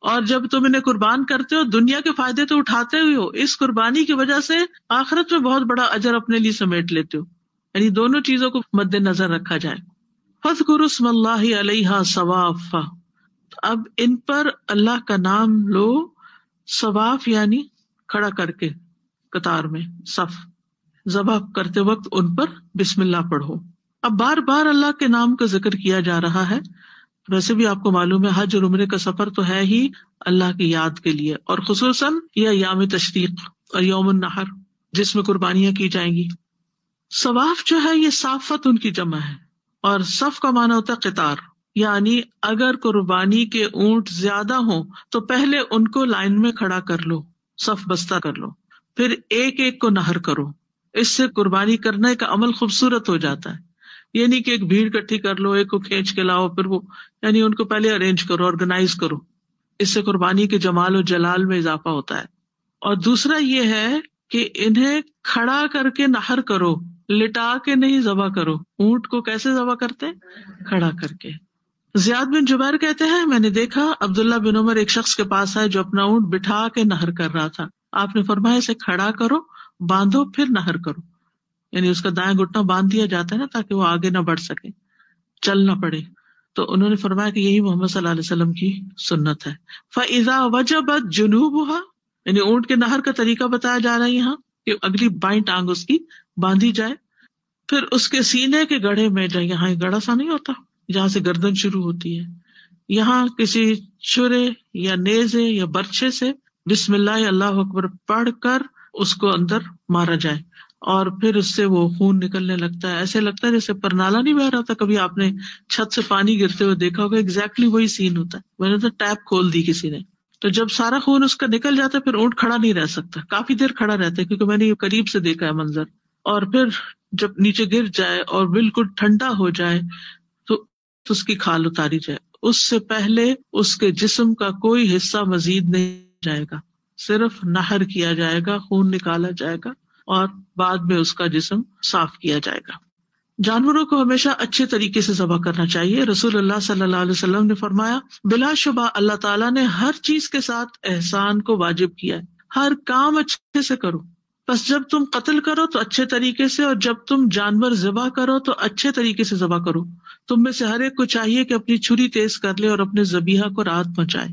[SPEAKER 1] اور جب تم انہیں قربان کرتے ہو دنیا کے فائدے تو اٹھاتے ہوئے ہو، اس قربانی کی وجہ سے آخرت میں بہت بڑا اجر اپنے لیے سمیٹ لیتے ہو. یعنی دونوں چیزوں کو مد نظر رکھا جائے. فاذکروا اسم اللہ علیہا صوافا، اب ان پر اللہ کا نام لو، صواف یعنی کھڑا کر کے قطار میں صف، ذبح کرتے وقت ان پر بسم اللہ پڑھو. اب بار بار اللہ کے نام کا ذکر کیا جا رہا ہے. ویسے بھی آپ کو معلوم ہے حج اور عمرے کا سفر تو ہے ہی اللہ کی یاد کے لیے، اور خصوصاً یہ ایام تشریق اور یوم النحر جس میں قربانیاں کی جائیں گی. صواف جو ہے یہ صافت ان کی جمع ہے، اور صف کا معنی ہوتا ہے قطار، یعنی اگر قربانی کے اونٹ زیادہ ہوں تو پہلے ان کو لائن میں کھڑا کر لو، صف بستہ کر لو، پھر ایک ایک کو نہر کرو. اس سے قربانی کرنے کا عمل خوبصورت ہو جاتا ہے. یہ نہیں کہ ایک بھیڑ اکٹھی کر لو، ایک کو کھینچ کے لاؤ، پھر وہ، یعنی ان کو پہلے ارینج کرو، آرگنائز کرو. اس سے قربانی کے جمال و جلال میں اضافہ ہوتا ہے. اور دوسرا یہ ہے کہ انہیں کھڑا کر کے نہر کرو، لٹا کے نہیں ذبح کرو. اونٹ کو کیسے ذبح کرتے؟ کھڑا کر کے. زیاد بن جبیر کہتے ہیں میں نے دیکھا عبداللہ بن عمر ایک شخص کے پاس آئے جو اپنا اونٹ بٹھا کے نہر کر رہا تھا. آپ نے فرمایا اسے کھڑا کرو، باندھو، پھر نہر کرو. یعنی اس کا دائیں گھٹنا باندھ دیا جاتا ہے نا تاکہ وہ آگے نہ بڑھ سکے، چل نہ پڑے. تو انہوں نے فرمایا کہ یہی محمد صلی اللہ علیہ وسلم کی سنت ہے. فَإِذَا وَجَبَتْ جُنُوبُهَا، یعنی اونٹ کے نہر کا طریقہ بتایا جا رہا ہے یہاں کہ اگلی بائیں ٹانگ اس کی باندھی جائے، پھر اس کے سینے کے گڑھے میں جائے، یہاں ایک گڑھا سا نہیں ہوتا جہاں سے گردن شروع ہوتی ہے، یہاں کسی چھرے یا نیزے یا برچھے سے بسم اللہ اللہ اکبر پڑھ کر اس کو اندر مارا جائے، اور پھر اس سے وہ خون نکلنے لگتا ہے. ایسے لگتا ہے جیسے پرنالہ نہیں بہ رہا تھا، کبھی آپ نے چھت سے پانی گرتے ہوئے دیکھا ہوگا، ایگزیکٹلی وہی سین ہوتا ہے. میں نے تو ٹیپ کھول دی کسی نے. تو جب سارا خون اس کا نکل جاتا ہے پھر اونٹ کھڑا نہیں رہ سکتا، کافی دیر کھڑا رہتا ہے، کیونکہ میں نے یہ قریب سے دیکھا ہے منظر. اور پھر جب نیچے گر جائے اور بالکل ٹھنڈا ہو جائے تو اس کی کھال اتاری جائے. اس سے پہلے اس کے جسم کا کوئی حصہ مزید نہیں جائے گا، صرف نہر کیا جائے گا، خون نکالا جائے گا، اور بعد میں اس کا جسم صاف کیا جائے گا. جانوروں کو ہمیشہ اچھے طریقے سے ذبح کرنا چاہیے. رسول اللہ صلی اللہ علیہ وسلم نے فرمایا بلا شبہ اللہ تعالیٰ نے ہر چیز کے ساتھ احسان کو واجب کیا ہے، ہر کام اچھے سے کرو. بس جب تم قتل کرو تو اچھے طریقے سے، اور جب تم جانور ذبح کرو تو اچھے طریقے سے ذبح کرو. تم میں سے ہر ایک کو چاہیے کہ اپنی چھری تیز کر لے اور اپنے ذبیحہ کو راحت پہنچائے،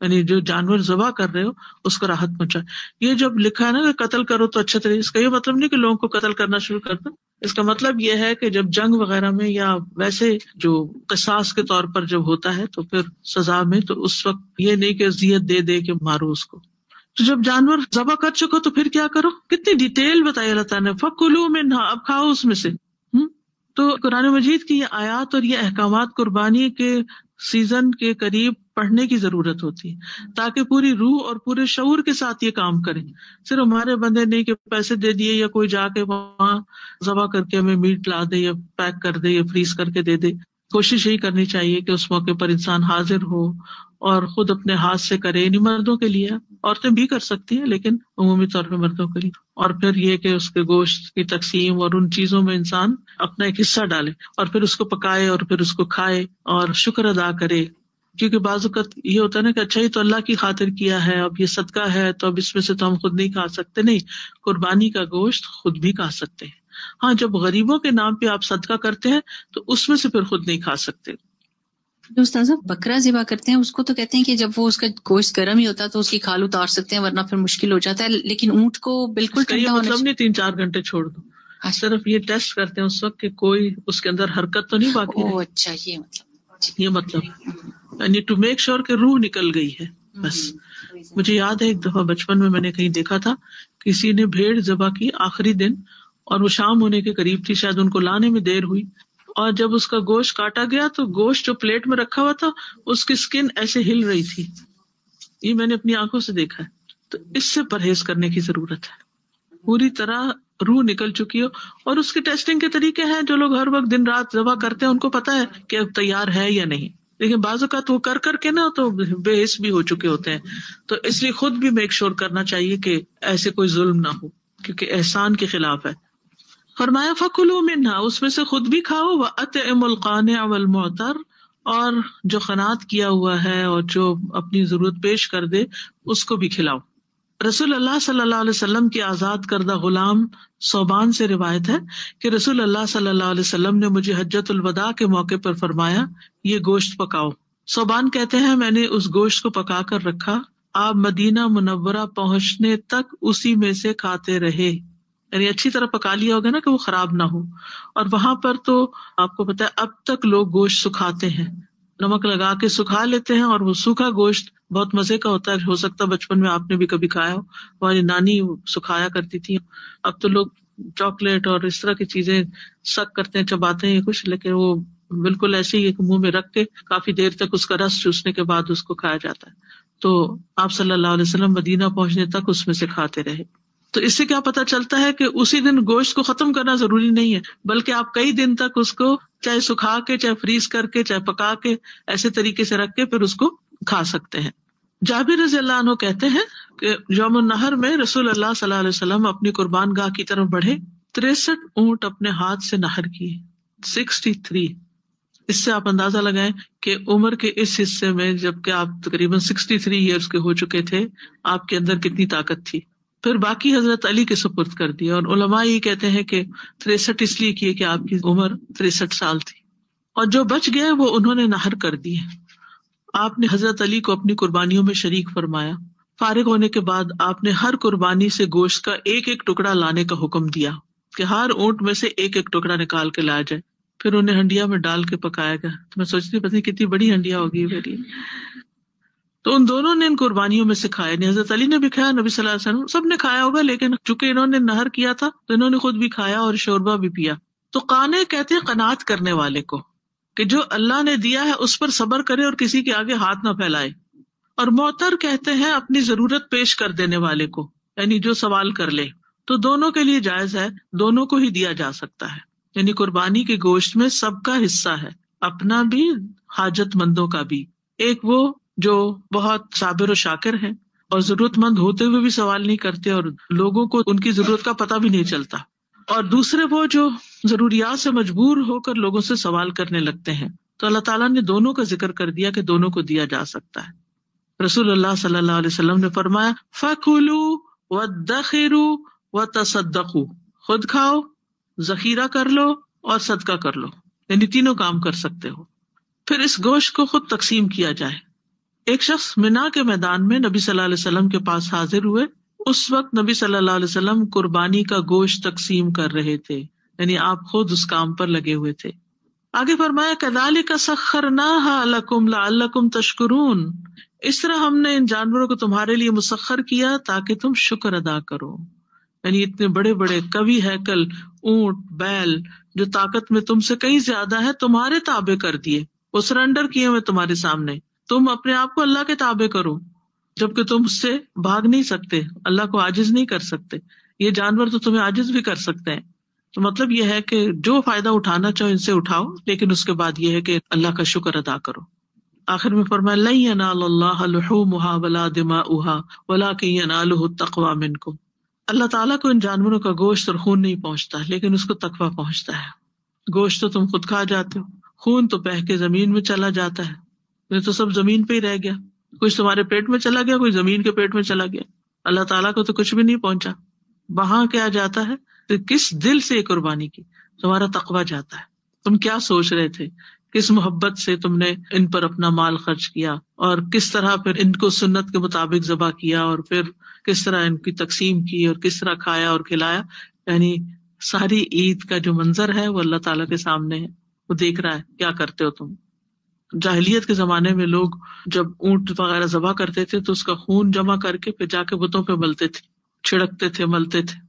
[SPEAKER 1] یعنی جو جانور ذبح کر رہے ہو اس کو راحت پہنچائے. یہ جب لکھا ہے نا کہ قتل کرو تو اچھے طریقے، اس کا یہ مطلب نہیں کہ لوگوں کو قتل کرنا شروع کر دو. اس کا مطلب یہ ہے کہ جب جنگ وغیرہ میں یا ویسے جو قصاص کے طور پر جب ہوتا ہے تو پھر سزا میں، تو اس وقت یہ نہیں کہ اذیت دے دے کے مارو اس کو. تو جب جانور ذبح کر چکو تو پھر کیا کرو، کتنی ڈیٹیل بتائی اللہ تعالیٰ نے. فَكُلُوا مِنْهَا، اب کھاؤ اس میں سے. تو قرآن مجید کی یہ آیات اور یہ احکامات قربانی کے سیزن کے قریب پڑھنے کی ضرورت ہوتی ہے تاکہ پوری روح اور پورے شعور کے ساتھ یہ کام کریں. صرف ہمارے بندے نہیں کہ پیسے دے دیے یا کوئی جا کے وہاں ذبح کر کے ہمیں میٹ لا دے یا پیک کر دے یا فریز کر کے دے دے. کوشش یہی کرنی چاہیے کہ اس موقع پر انسان حاضر ہو اور خود اپنے ہاتھ سے کرے. یعنی مردوں کے لیے، عورتیں بھی کر سکتی ہیں لیکن عمومی طور پہ مردوں کے لیے. اور پھر یہ کہ اس کے گوشت کی تقسیم اور ان چیزوں میں انسان اپنا ایک حصہ ڈالے اور پھر اس کو پکائے اور پھر اس کو کھائے اور شکر ادا کرے. کیونکہ بعض اوقات یہ ہوتا ہے نا کہ اچھا ہی تو اللہ کی خاطر کیا ہے، اب یہ صدقہ ہے تو اب اس میں سے تو ہم خود نہیں کھا سکتے. نہیں، قربانی کا گوشت خود بھی کھا سکتے ہیں. ہاں جب غریبوں کے نام پہ آپ صدقہ کرتے ہیں تو اس میں سے پھر خود نہیں کھا سکتے.
[SPEAKER 3] جو استاذہ بکرا ذبح کرتے ہیں اس کو تو کہتے ہیں کہ جب وہ اس کا گوشت گرم ہی ہوتا ہے تو اس کی کھال اتار سکتے ہیں ورنہ پھر مشکل ہو جاتا ہے، لیکن اونٹ کو بالکل
[SPEAKER 1] اس کا یہ
[SPEAKER 3] ٹھنڈا ہونا
[SPEAKER 1] مطلب
[SPEAKER 3] چاہیے.
[SPEAKER 1] نہیں 3-4 گھنٹے چھوڑ دو، صرف یہ ٹیسٹ کرتے ہیں اس وقت کہ کوئی اس کے اندر حرکت تو نہیں باقی رہی.
[SPEAKER 3] اچھا یہ مطلب
[SPEAKER 1] یہ مطلب یعنی ٹو میک شور کہ روح نکل گئی ہے بس. مجھے یاد ہے ایک دفعہ بچپن میں نے کہیں دیکھا تھا کسی نے بھیڑ ذبح کی آخری دن، اور وہ شام ہونے کے قریب تھی، شاید ان کو لانے میں دیر ہوئی، اور جب اس کا گوشت کاٹا گیا تو گوشت جو پلیٹ میں رکھا ہوا تھا اس کی سکن ایسے ہل رہی تھی. یہ میں نے اپنی آنکھوں سے دیکھا ہے. تو اس سے پرہیز کرنے کی ضرورت ہے. پوری طرح روح نکل چکی ہو، اور اس کی ٹیسٹنگ کے طریقے ہیں. جو لوگ ہر وقت دن رات ذبح کرتے ہیں ان کو پتا ہے کہ اب تیار ہے یا نہیں، لیکن بعض اوقات وہ کر کے نا تو بے حس بھی ہو چکے ہوتے ہیں. تو اس لیے خود بھی میک شور کرنا چاہیے کہ ایسے کوئی ظلم نہ ہو، کیونکہ احسان کے خلاف ہے. فرمایا فَكُلُوا مِنْهَا، اس میں سے خود بھی کھاؤ، وَأَطْعِمُوا الْقَانِعَ وَالْمُعْتَرَ، اور جو قناعت کیا ہوا ہے اور جو اپنی ضرورت پیش کر دے اس کو بھی کھلاؤ. رسول اللہ صلی اللہ علیہ وسلم کی آزاد کردہ غلام صوبان سے روایت ہے کہ رسول اللہ صلی اللہ علیہ وسلم نے مجھے حجۃ الوداع کے موقع پر فرمایا یہ گوشت پکاؤ. صوبان کہتے ہیں میں نے اس گوشت کو پکا کر رکھا، آپ مدینہ منورہ پہنچنے تک اسی میں سے کھاتے رہے. یعنی اچھی طرح پکا لیا ہوگا نا کہ وہ خراب نہ ہو. اور وہاں پر تو آپ کو پتا ہے اب تک لوگ گوشت سکھاتے ہیں، نمک لگا کے سکھا لیتے ہیں، اور وہ سوکھا گوشت بہت مزے کا ہوتا ہے. ہو سکتا ہے بچپن میں آپ نے بھی کبھی کھایا ہو، ہماری نانی سکھایا کرتی تھی. اب تو لوگ چاکلیٹ اور اس طرح کی چیزیں سک کرتے ہیں، چباتے ہیں کچھ، لیکن وہ بالکل ایسے ہی ایک منہ میں رکھ کے کافی دیر تک اس کا رس چوسنے کے بعد اس کو کھایا جاتا ہے. تو آپ صلی اللہ علیہ وسلم مدینہ پہنچنے تک اس میں سے کھاتے رہے. تو اس سے کیا پتا چلتا ہے کہ اسی دن گوشت کو ختم کرنا ضروری نہیں ہے، بلکہ آپ کئی دن تک اس کو چاہے سکھا کے، چاہے فریز کر کے، چاہے پکا کے، ایسے طریقے سے رکھ کے پھر اس کو کھا سکتے ہیں. جابر رضی اللہ عنہ کہتے ہیں کہ یوم النحر میں رسول اللہ صلی اللہ علیہ وسلم اپنی قربان گاہ کی طرف بڑھے، 63 اونٹ اپنے ہاتھ سے نحر کیے. 63. اس سے آپ اندازہ لگائیں کہ عمر کے اس حصے میں جبکہ آپ تقریباً 63 ایئرس کے ہو چکے تھے، آپ کے اندر کتنی طاقت تھی. پھر باقی حضرت علی کے سپرد کر دیا. اور علماء یہ کہتے ہیں کہ 63 اس لیے کیے کہ آپ کی عمر 63 سال تھی، اور جو بچ گئے وہ انہوں نے نحر کر دیے. آپ نے حضرت علی کو اپنی قربانیوں میں شریک فرمایا. فارغ ہونے کے بعد آپ نے ہر قربانی سے گوشت کا ایک ایک ٹکڑا لانے کا حکم دیا کہ ہر اونٹ میں سے ایک ایک ٹکڑا نکال کے لایا جائے. پھر انہیں ہنڈیا میں ڈال کے پکایا گیا. تو میں سوچتی پتہ نہیں کتنی بڑی ہنڈیا ہوگی میری. تو ان دونوں نے ان قربانیوں میں سے کھایا. حضرت علی نے بھی کھایا، نبی صلی اللہ علیہ وسلم سب نے کھایا ہوگا، لیکن چونکہ انہوں نے نہر کیا تھا تو انہوں نے خود بھی کھایا اور شوربہ بھی پیا. تو قانع کہتے ہیں قناعت کرنے والے کو، کہ جو اللہ نے دیا ہے اس پر صبر کرے اور کسی کے آگے ہاتھ نہ پھیلائے. اور معتر کہتے ہیں اپنی ضرورت پیش کر دینے والے کو، یعنی جو سوال کر لے. تو دونوں کے لیے جائز ہے، دونوں کو ہی دیا جا سکتا ہے. یعنی قربانی کے گوشت میں سب کا حصہ ہے، اپنا بھی حاجت مندوں کا بھی. ایک وہ جو بہت صابر و شاکر ہیں اور ضرورت مند ہوتے ہوئے بھی سوال نہیں کرتے اور لوگوں کو ان کی ضرورت کا پتہ بھی نہیں چلتا، اور دوسرے وہ جو ضروریات سے مجبور ہو کر لوگوں سے سوال کرنے لگتے ہیں. تو اللہ تعالیٰ نے دونوں کا ذکر کر دیا کہ دونوں کو دیا جا سکتا ہے. رسول اللہ صلی اللہ علیہ وسلم نے فرمایا فَكُلُوا وَادَّخِرُوا وَتَصَدَّقُوا، خود کھاؤ، ذخیرہ کر لو اور صدقہ کر لو. یعنی تینوں کام کر سکتے ہو. پھر اس گوشت کو خود تقسیم کیا جائے. ایک شخص منا کے میدان میں نبی صلی اللہ علیہ وسلم کے پاس حاضر ہوئے. اس وقت نبی صلی اللہ علیہ وسلم قربانی کا گوشت تقسیم کر رہے تھے، یعنی آپ خود اس کام پر لگے ہوئے تھے. آگے فرمایا کذالک سخرناھا لکم لعلکم تشکرون، اس طرح ہم نے ان جانوروں کو تمہارے لیے مسخر کیا تاکہ تم شکر ادا کرو. یعنی اتنے بڑے بڑے قوی ہیکل اونٹ بیل جو طاقت میں تم سے کہیں زیادہ ہے تمہارے تابع کر دیے، وہ سرنڈر کیے ہوئے تمہارے سامنے. تم اپنے آپ کو اللہ کے تابع کرو، جبکہ تم اس سے بھاگ نہیں سکتے، اللہ کو عاجز نہیں کر سکتے. یہ جانور تو تمہیں عاجز بھی کر سکتے ہیں. تو مطلب یہ ہے کہ جو فائدہ اٹھانا چاہو ان سے اٹھاؤ، لیکن اس کے بعد یہ ہے کہ اللہ کا شکر ادا کرو. آخر میں فرمایا لن ینال اللہ لحومها ولا دماؤها ولکن ینالہ التقوی منکم. اللہ تعالیٰ کو ان جانوروں کا گوشت اور خون نہیں پہنچتا، لیکن اس کو تقوی پہنچتا ہے. گوشت تو تم خود کھا جاتے ہو، خون تو بہہ کے زمین میں چلا جاتا ہے، یہ تو سب زمین پہ ہی رہ گیا. کچھ تمہارے پیٹ میں چلا گیا، کوئی زمین کے پیٹ میں چلا گیا. اللہ تعالیٰ کو تو کچھ بھی نہیں پہنچا. وہاں کیا جاتا ہے کہ کس دل سے یہ قربانی کی، تمہارا تقویٰ جاتا ہے، تم کیا سوچ رہے تھے، کس محبت سے تم نے ان پر اپنا مال خرچ کیا، اور کس طرح پھر ان کو سنت کے مطابق ذبح کیا، اور پھر کس طرح ان کی تقسیم کی، اور کس طرح کھایا اور کھلایا. یعنی ساری عید کا جو منظر ہے وہ اللہ تعالیٰ کے سامنے ہے، وہ دیکھ رہا ہے کیا کرتے ہو تم. جاہلیت کے زمانے میں لوگ جب اونٹ وغیرہ ذبح کرتے تھے تو اس کا خون جمع کر کے پھر جا کے بتوں پہ ملتے تھے، چھڑکتے تھے، ملتے تھے.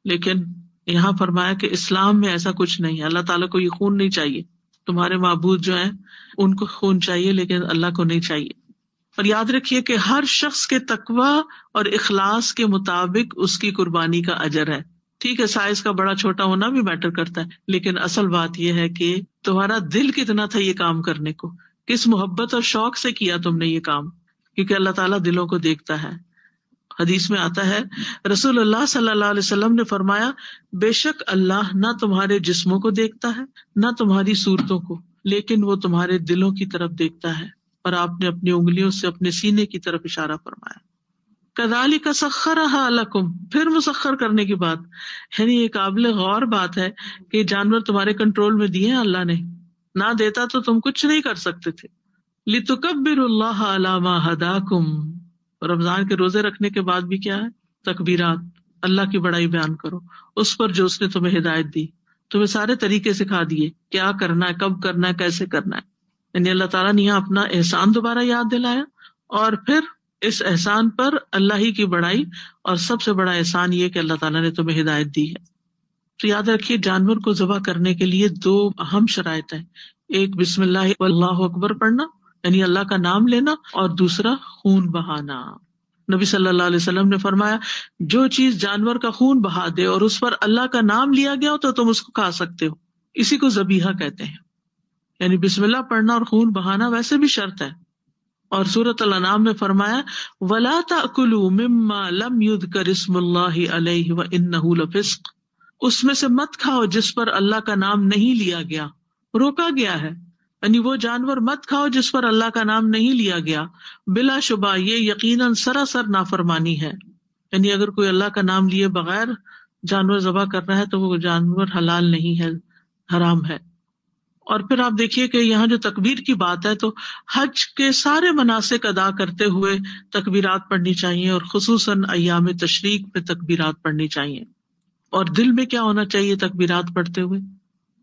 [SPEAKER 1] لیکن یہاں فرمایا کہ اسلام میں ایسا کچھ نہیں ہے. اللہ تعالیٰ کو یہ خون نہیں چاہیے. تمہارے معبود جو ہیں ان کو خون چاہیے لیکن اللہ کو نہیں چاہیے. اور یاد رکھیے کہ ہر شخص کے تقویٰ اور اخلاص کے مطابق اس کی قربانی کا اجر ہے. ٹھیک ہے، سائز کا بڑا چھوٹا ہونا بھی میٹر کرتا ہے، لیکن اصل بات یہ ہے کہ تمہارا دل کتنا تھا یہ کام کرنے کو، کس محبت اور شوق سے کیا تم نے یہ کام، کیونکہ اللہ تعالیٰ دلوں کو دیکھتا ہے. حدیث میں آتا ہے رسول اللہ صلی اللہ علیہ وسلم نے فرمایا، بے شک اللہ نہ تمہارے جسموں کو دیکھتا ہے نہ تمہاری صورتوں کو، لیکن وہ تمہارے دلوں کی طرف دیکھتا ہے. اور آپ نے اپنی انگلیوں سے اپنے سینے کی طرف اشارہ فرمایا. کذالک سخرھا لکم، پھر مسخر کرنے کی بات، یعنی یہ قابل غور بات ہے کہ جانور تمہارے کنٹرول میں دیے ہیں اللہ نے، نہ دیتا تو تم کچھ نہیں کر سکتے تھے. لتکبروا اللہ علی ما ہداکم، رمضان کے روزے رکھنے کے بعد بھی کیا ہے، تکبیرات، اللہ کی بڑائی بیان کرو اس پر جو اس نے تمہیں ہدایت دی، تمہیں سارے طریقے سکھا دیے، کیا کرنا ہے، کب کرنا ہے، کیسے کرنا ہے. یعنی اللہ تعالیٰ نے یہاں اپنا احسان دوبارہ یاد دلایا، اور پھر اس احسان پر اللہ ہی کی بڑائی، اور سب سے بڑا احسان یہ کہ اللہ تعالیٰ نے تمہیں ہدایت دی ہے. تو یاد رکھیے جانور کو ذبح کرنے کے لیے 2 اہم شرائط ہیں، ایک بسم اللہ واللہ اکبر پڑھنا یعنی اللہ کا نام لینا، اور دوسرا خون بہانا. نبی صلی اللہ علیہ وسلم نے فرمایا جو چیز جانور کا خون بہا دے اور اس پر اللہ کا نام لیا گیا ہو تو تم اس کو کھا سکتے ہو، اسی کو ذبیحہ کہتے ہیں. یعنی بسم اللہ پڑھنا اور خون بہانا ویسے بھی شرط ہے. اور سورۃ الانعام میں فرمایا وَلَا تَأْكُلُوا مِمَّا لَمْ يُذْكَرِ اسْمُ اللَّهِ عَلَيْهِ وَإِنَّهُ لَفِسْقٌ، اس میں سے مت کھاؤ جس پر اللہ کا نام نہیں لیا گیا، روکا گیا ہے. یعنی وہ جانور مت کھاؤ جس پر اللہ کا نام نہیں لیا گیا، بلا شبہ یہ یقیناً سراسر نافرمانی ہے. یعنی اگر کوئی اللہ کا نام لیے بغیر جانور ذبح کر رہا ہے تو وہ جانور حلال نہیں ہے، حرام ہے. اور پھر آپ دیکھیے کہ یہاں جو تکبیر کی بات ہے تو حج کے سارے مناسک ادا کرتے ہوئے تکبیرات پڑھنی چاہیے، اور خصوصاً ایام تشریق میں تکبیرات پڑھنی چاہیے. اور دل میں کیا ہونا چاہیے تکبیرات پڑھتے ہوئے؟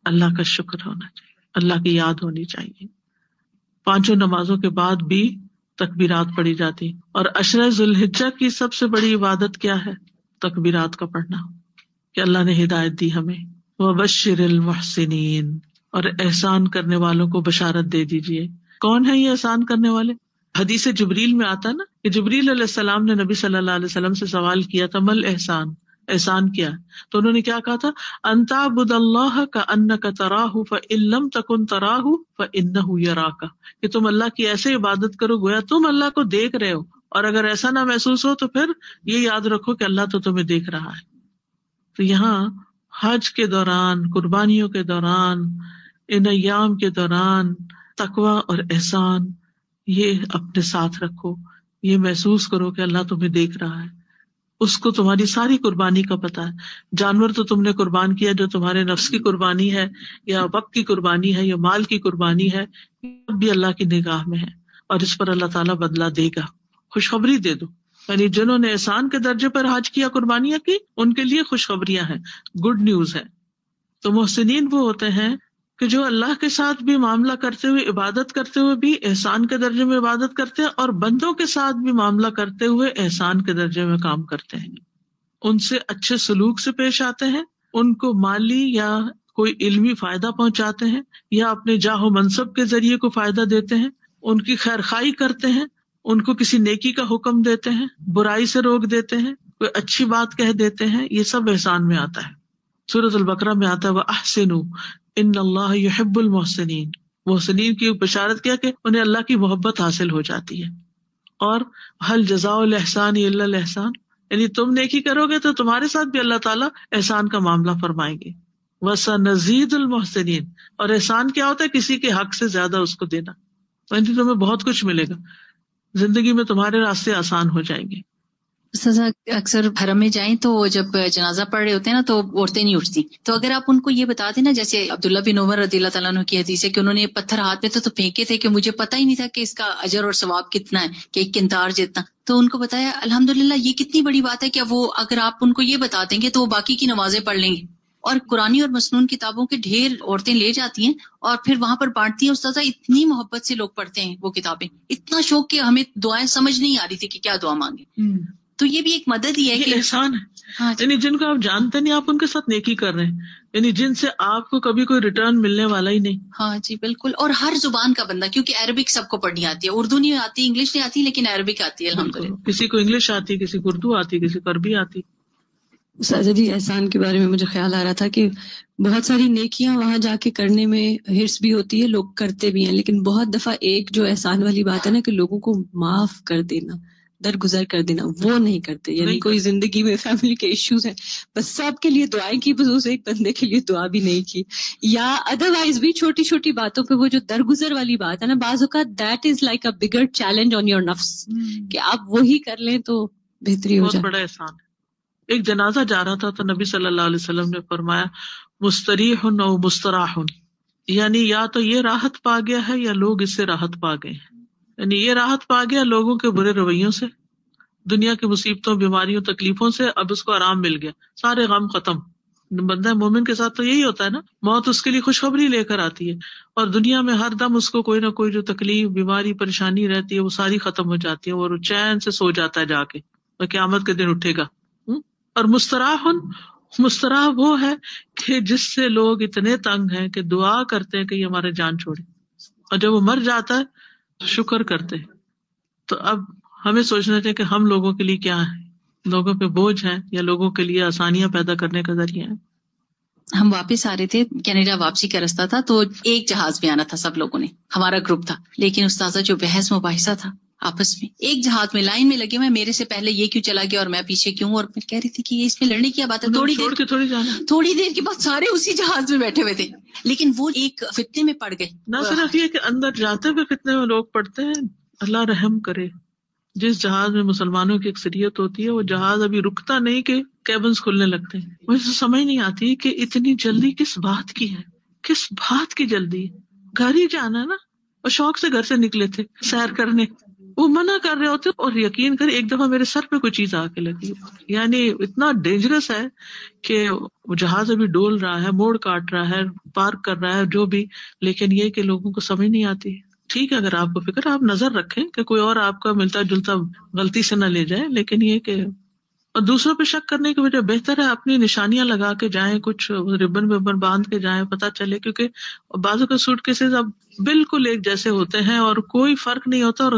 [SPEAKER 1] اللہ کا شکر ہونا چاہیے، اللہ کی یاد ہونی چاہیے. 5 نمازوں کے بعد بھی تکبیرات پڑھی جاتی. اور عشرہ ذوالحجہ کی سب سے بڑی عبادت کیا ہے؟ تکبیرات کا پڑھنا، کہ اللہ نے ہدایت دی ہمیں. وبشر المحسنین، اور احسان کرنے والوں کو بشارت دے دیجئے. کون ہے یہ احسان کرنے والے؟ حدیث جبریل میں آتا ہے نا کہ جبریل علیہ السلام نے نبی صلی اللہ علیہ وسلم سے سوال کیا تھا مل احسان، احسان کیا؟ تو انہوں نے کیا کہا تھا؟ ان تعبد اللہ کانک تراہ فان لم تکن تراہ فانہ یراک، کہ تم اللہ کی ایسے عبادت کرو گویا تم اللہ کو دیکھ رہے ہو، اور اگر ایسا نہ محسوس ہو تو پھر یہ یاد رکھو کہ اللہ تو تمہیں دیکھ رہا ہے. تو یہاں حج کے دوران، قربانیوں کے دوران، ان ایام کے دوران تقوی اور احسان یہ اپنے ساتھ رکھو، یہ محسوس کرو کہ اللہ تمہیں دیکھ رہا ہے، اس کو تمہاری ساری قربانی کا پتہ ہے. جانور تو تم نے قربان کیا جو تمہارے نفس کی قربانی ہے یا وقت کی قربانی ہے یا مال کی قربانی ہے، یہ بھی اللہ کی نگاہ میں ہے، اور اس پر اللہ تعالیٰ بدلہ دے گا. خوشخبری دے دو، یعنی جنہوں نے احسان کے درجے پر حج کیا، قربانیاں کی، ان کے لیے خوشخبریاں ہیں، گڈ نیوز ہے. تو محسنین وہ ہوتے ہیں کہ جو اللہ کے ساتھ بھی معاملہ کرتے ہوئے، عبادت کرتے ہوئے بھی احسان کے درجے میں عبادت کرتے ہیں، اور بندوں کے ساتھ بھی معاملہ کرتے ہوئے احسان کے درجے میں کام کرتے ہیں. ان سے اچھے سلوک سے پیش آتے ہیں، ان کو مالی یا کوئی علمی فائدہ پہنچاتے ہیں، یا اپنے جاہ و منصب کے ذریعے کو فائدہ دیتے ہیں، ان کی خیر خواہی کرتے ہیں، ان کو کسی نیکی کا حکم دیتے ہیں، برائی سے روک دیتے ہیں، کوئی اچھی بات کہہ دیتے ہیں. یہ سب احسان میں آتا ہے. سورۃ البقرہ میں آتا ہے وَأَحْسِنُوا ان اللہ یحب المحسنین، محسنین کی بشارت کیا کہ انہیں اللہ کی محبت حاصل ہو جاتی ہے. اور هل جزاء الاحسان الا الاحسان، یعنی تم نیکی کرو گے تو تمہارے ساتھ بھی اللہ تعالیٰ احسان کا معاملہ فرمائیں گے. وسنزید المحسنین، اور احسان کیا ہوتا ہے؟ کسی کے حق سے زیادہ اس کو دینا، یعنی تمہیں بہت کچھ ملے گا، زندگی میں تمہارے راستے آسان ہو جائیں گے.
[SPEAKER 3] سزا اکثر حرم میں جائیں تو جب جنازہ پڑھ رہے ہوتے ہیں نا تو عورتیں نہیں اٹھتی، تو اگر آپ ان کو یہ بتا دیں نا، جیسے عبداللہ بن عمر رضی اللہ تعالیٰ عنہ کی حدیث ہے کہ انہوں نے پتھر ہاتھ میں تو پھینکے تھے کہ مجھے پتہ ہی نہیں تھا کہ اس کا اجر اور ثواب کتنا ہے، کہ ایک قنطار جتنا، تو ان کو بتایا الحمدللہ یہ کتنی بڑی بات ہے کہ وہ اگر آپ ان کو یہ بتا دیں گے تو وہ باقی کی نمازیں پڑھ لیں گے. اور قرآنی اور مسنون کتابوں کے ڈھیر عورتیں لے جاتی ہیں اور پھر وہاں پر بانٹتی ہیں. استاذہ اتنی محبت سے لوگ پڑھتے ہیں وہ کتابیں، اتنا شوق کہ ہمیں دعائیں سمجھ نہیں آ رہی تھی کہ کیا دعا مانگے. تو یہ بھی ایک مدد ہی ہے کہ
[SPEAKER 1] احسان ہے.
[SPEAKER 3] ہاں
[SPEAKER 1] یعنی جن کو آپ جانتے نہیں آپ ان کے ساتھ نیکی کر رہے ہیں، یعنی جن سے آپ کو کبھی کوئی ریٹرن ملنے والا ہی نہیں.
[SPEAKER 3] ہاں جی بالکل. اور ہر زبان کا بندہ، کیونکہ عربک سب کو پڑھنی آتی ہے، اردو نہیں آتی، انگلش نہیں آتی، لیکن عربک آتی ہے الحمدللہ.
[SPEAKER 1] کسی کو انگلش آتی، کسی کو اردو آتی، کسی کو عربی آتی.
[SPEAKER 4] سازا جی احسان کے بارے میں مجھے خیال آ رہا تھا کہ بہت ساری نیکیاں وہاں جا کے کرنے میں ہرس بھی ہوتی ہے، لوگ کرتے بھی ہیں، لیکن بہت دفعہ ایک جو احسان والی بات ہے نا کہ لوگوں کو معاف کر دینا، درگزر کر دینا، وہ نہیں کرتے. یعنی کوئی زندگی میں فیملی کے ایشوز ہیں، بس سب کے لیے دعائیں کی، بس اس ایک بندے کے لیے دعا بھی نہیں کی. یا ادروائز بھی چھوٹی چھوٹی باتوں پہ وہ جو درگزر والی بات ہے نا، بعض اوقات that is like a bigger challenge on your نفس، کہ آپ وہی کر لیں تو بہتری ہو
[SPEAKER 1] بہت
[SPEAKER 4] جائے.
[SPEAKER 1] بڑا احسان ہے. ایک جنازہ جا رہا تھا تو نبی صلی اللہ علیہ وسلم نے فرمایا مستریح و مستراح، یعنی یا تو یہ راحت پا گیا ہے یا لوگ اس سے راحت پا گئے ہیں. یعنی یہ راحت پا گیا لوگوں کے برے رویوں سے، دنیا کی مصیبتوں، بیماریوں، تکلیفوں سے، اب اس کو آرام مل گیا، سارے غم ختم. بندہ مومن کے ساتھ تو یہی ہوتا ہے نا، موت اس کے لیے خوشخبری لے کر آتی ہے، اور دنیا میں ہر دم اس کو کوئی نہ کوئی جو تکلیف، بیماری، پریشانی رہتی ہے وہ ساری ختم ہو جاتی ہے اور وہ چین سے سو جاتا ہے جا کے، اور قیامت کے دن اٹھے گا. اور مستراح وہ ہے کہ جس سے لوگ اتنے تنگ ہیں کہ دعا کرتے ہیں کہ یہ ہمارے جان چھوڑے، اور جب وہ مر جاتا ہے تو شکر کرتے ہیں. تو اب ہمیں سوچنا چاہیے کہ ہم لوگوں کے لیے کیا ہے، لوگوں پہ بوجھ ہے یا لوگوں کے لیے آسانیاں پیدا کرنے کا ذریعہ ہے.
[SPEAKER 3] ہم واپس آ رہے تھے، کینیڈا واپسی کا رستہ تھا، تو ایک جہاز میں آنا تھا، سب لوگوں نے، ہمارا گروپ تھا، لیکن استاذہ جو بحث مباحثہ تھا آپس میں، ایک جہاز میں لائن میں لگے ہوئے، میرے سے پہلے یہ کیوں چلا گیا اور میں پیچھے کیوں، اور میں کہہ رہی تھی کہ یہ اس میں لڑنے کی بات ہے. تھوڑی دیر کے بعد سارے اسی جہاز میں بیٹھے ہوئے تھے، لیکن وہ ایک فتنے میں پڑ گئے.
[SPEAKER 1] نہ صرف یہ کہ اندر جاتے ہوئے فتنے میں لوگ پڑتے ہیں، اللہ رحم کرے. جس جہاز میں مسلمانوں کی اکثریت ہوتی ہے وہ جہاز ابھی رکتا نہیں کہ کیبنز کھلنے لگتے ہیں. مجھے سمجھ نہیں آتی کہ اتنی جلدی کس بات کی ہے، کس بات کی جلدی ہے. گھر ہی جانا ہے نا، اور شوق سے گھر سے نکلے تھے سیر کرنے، وہ منع کر رہے ہوتے، اور یقین کر ایک دفعہ میرے سر پہ کوئی چیز آ کے لگی. یعنی اتنا ڈینجرس ہے کہ وہ جہاز ابھی ڈول رہا ہے، موڑ کاٹ رہا ہے، پارک کر رہا ہے، جو بھی، لیکن یہ کہ لوگوں کو سمجھ نہیں آتی. ٹھیک ہے اگر آپ کو فکر، آپ نظر رکھیں کہ کوئی اور آپ کا ملتا جلتا غلطی سے نہ لے جائے، لیکن یہ کہ اور دوسروں پہ شک کرنے کی وجہ بہتر ہے اپنی نشانیاں لگا کے جائیں، کچھ ربن وبن باندھ کے جائیں، پتہ چلے. کیونکہ بعضوں کے سوٹ کیسز اب بالکل ایک جیسے ہوتے ہیں اور کوئی فرق نہیں ہوتا، اور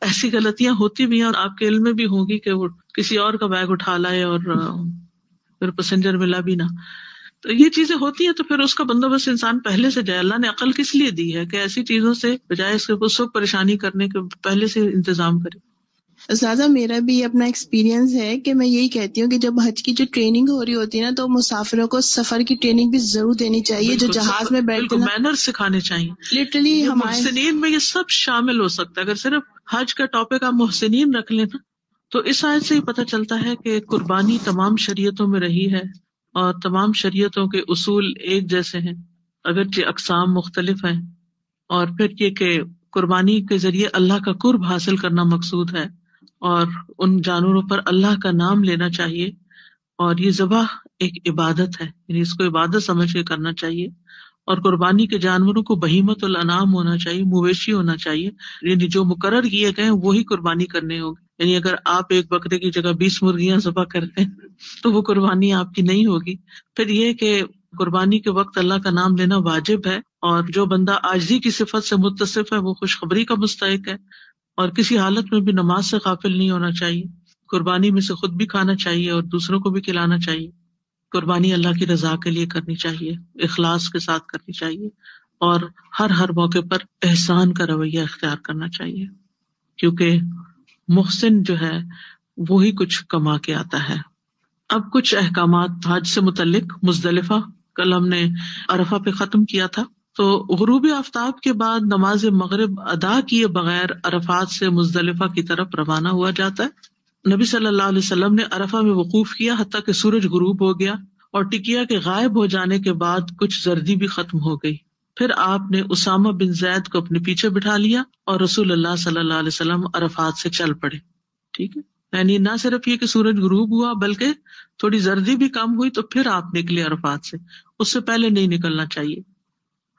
[SPEAKER 1] ایسی غلطیاں ہوتی بھی ہیں اور آپ کے علم میں بھی ہوگی کہ وہ کسی اور کا بیگ اٹھا لائے اور پھر پیسنجر ملا بھی نہ. تو یہ چیزیں ہوتی ہیں، تو پھر اس کا بندوبست انسان پہلے سے جائے. اللہ نے عقل کس لیے دی ہے کہ ایسی چیزوں سے بجائے اس کو پریشانی کرنے کے پہلے سے انتظام کرے.
[SPEAKER 5] استاذہ میرا بھی اپنا ایکسپیرینس ہے کہ میں یہی کہتی ہوں کہ جب حج کی جو ٹریننگ ہو رہی ہوتی ہے نا، تو مسافروں کو سفر کی ٹریننگ بھی ضرور دینی چاہیے. جو جہاز میں بیٹھتے ہیں
[SPEAKER 1] مینر سکھانے چاہیے.
[SPEAKER 5] لٹرلی ہمارے
[SPEAKER 1] محسنین میں یہ سب شامل ہو سکتا ہے. اگر صرف حج کا ٹاپک آپ محسنین رکھ لیں نا، تو اس آیت سے ہی پتہ چلتا ہے کہ قربانی تمام شریعتوں میں رہی ہے اور تمام شریعتوں کے اصول ایک جیسے ہیں، اگرچہ اقسام مختلف ہیں. اور پھر یہ کہ قربانی کے ذریعے اللہ کا قرب حاصل کرنا مقصود ہے، اور ان جانوروں پر اللہ کا نام لینا چاہیے. اور یہ ذبح ایک عبادت ہے، یعنی اس کو عبادت سمجھ کے کرنا چاہیے. اور قربانی کے جانوروں کو بہیمت الانعام ہونا چاہیے، مویشی ہونا چاہیے، یعنی جو مقرر کیے گئے وہی قربانی کرنے ہوں گے. یعنی اگر آپ ایک بکرے کی جگہ 20 مرغیاں ذبح کرتے ہیں تو وہ قربانی آپ کی نہیں ہوگی. پھر یہ کہ قربانی کے وقت اللہ کا نام لینا واجب ہے، اور جو بندہ عاجزی کی صفت سے متصف ہے وہ خوشخبری کا مستحق ہے. اور کسی حالت میں بھی نماز سے غافل نہیں ہونا چاہیے. قربانی میں سے خود بھی کھانا چاہیے اور دوسروں کو بھی کھلانا چاہیے. قربانی اللہ کی رضا کے لیے کرنی چاہیے، اخلاص کے ساتھ کرنی چاہیے، اور ہر موقع پر احسان کا رویہ اختیار کرنا چاہیے. کیونکہ محسن جو ہے وہی کچھ کما کے آتا ہے. اب کچھ احکامات حج سے متعلق. مزدلفہ کل ہم نے عرفہ پہ ختم کیا تھا. تو غروب آفتاب کے بعد نماز مغرب ادا کیے بغیر عرفات سے مزدلفہ کی طرف روانہ ہوا جاتا ہے. نبی صلی اللہ علیہ وسلم نے عرفہ میں وقوف کیا حتیٰ کہ سورج غروب ہو گیا اور ٹکیا کے غائب ہو جانے کے بعد کچھ زردی بھی ختم ہو گئی. پھر آپ نے اسامہ بن زید کو اپنے پیچھے بٹھا لیا اور رسول اللہ صلی اللہ علیہ وسلم عرفات سے چل پڑے. ٹھیک ہے، یعنی نہ صرف یہ کہ سورج غروب ہوا بلکہ تھوڑی زردی بھی کم ہوئی تو پھر آپ نکلے عرفات سے، اس سے پہلے نہیں نکلنا چاہیے.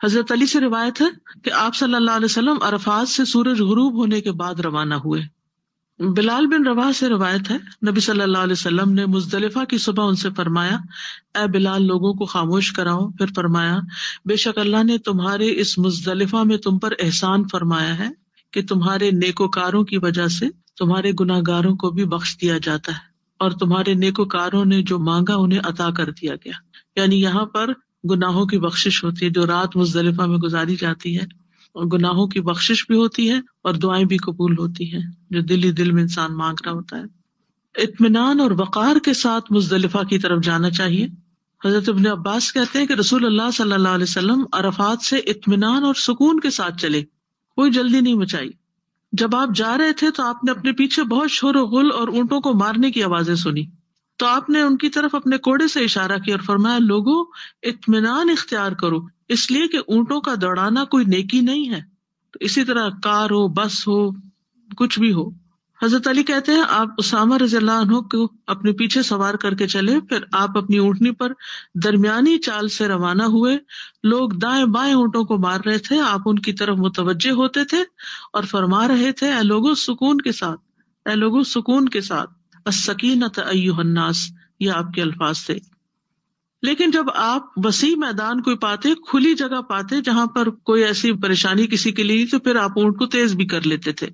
[SPEAKER 1] حضرت علی سے روایت ہے کہ آپ صلی اللہ علیہ وسلم عرفات سے سورج غروب ہونے کے بعد روانہ ہوئے. بلال بن رواح سے روایت ہے نبی صلی اللہ علیہ وسلم نے مزدلفہ کی صبح ان سے فرمایا، اے بلال لوگوں کو خاموش کراؤ. پھر فرمایا، بے شک اللہ نے تمہارے اس مزدلفہ میں تم پر احسان فرمایا ہے کہ تمہارے نیکوکاروں کی وجہ سے تمہارے گناہ گاروں کو بھی بخش دیا جاتا ہے اور تمہارے نیکوکاروں نے جو مانگا انہیں عطا کر دیا گیا. یعنی یہاں پر گناہوں کی بخشش ہوتی ہے. جو رات مزدلفہ میں گزاری جاتی ہے اور گناہوں کی بخشش بھی ہوتی ہے اور دعائیں بھی قبول ہوتی ہیں جو دل ہی دل میں انسان مانگ رہا ہوتا ہے. اطمینان اور وقار کے ساتھ مزدلفہ کی طرف جانا چاہیے. حضرت ابن عباس کہتے ہیں کہ رسول اللہ صلی اللہ علیہ وسلم عرفات سے اطمینان اور سکون کے ساتھ چلے، کوئی جلدی نہیں مچائی. جب آپ جا رہے تھے تو آپ نے اپنے پیچھے بہت شور و غل اور اونٹوں کو مارنے کی آوازیں سنی، تو آپ نے ان کی طرف اپنے کوڑے سے اشارہ کیا اور فرمایا، لوگوں اطمینان اختیار کرو، اس لیے کہ اونٹوں کا دوڑانا کوئی نیکی نہیں ہے. تو اسی طرح کار ہو، بس ہو، کچھ بھی ہو. حضرت علی کہتے ہیں آپ اسامہ رضی اللہ عنہ کو اپنے پیچھے سوار کر کے چلے، پھر آپ اپنی اونٹنی پر درمیانی چال سے روانہ ہوئے. لوگ دائیں بائیں اونٹوں کو مار رہے تھے، آپ ان کی طرف متوجہ ہوتے تھے اور فرما رہے تھے، اے لوگوں سکون کے ساتھ، اے لوگوں سکون کے ساتھ، السکینۃ ایھا الناس، یہ آپ کے الفاظ تھے. لیکن جب آپ وسیع میدان کوئی پاتے، کھلی جگہ پاتے جہاں پر کوئی ایسی پریشانی کسی کے لیے، تو پھر آپ اونٹ کو تیز بھی کر لیتے تھے.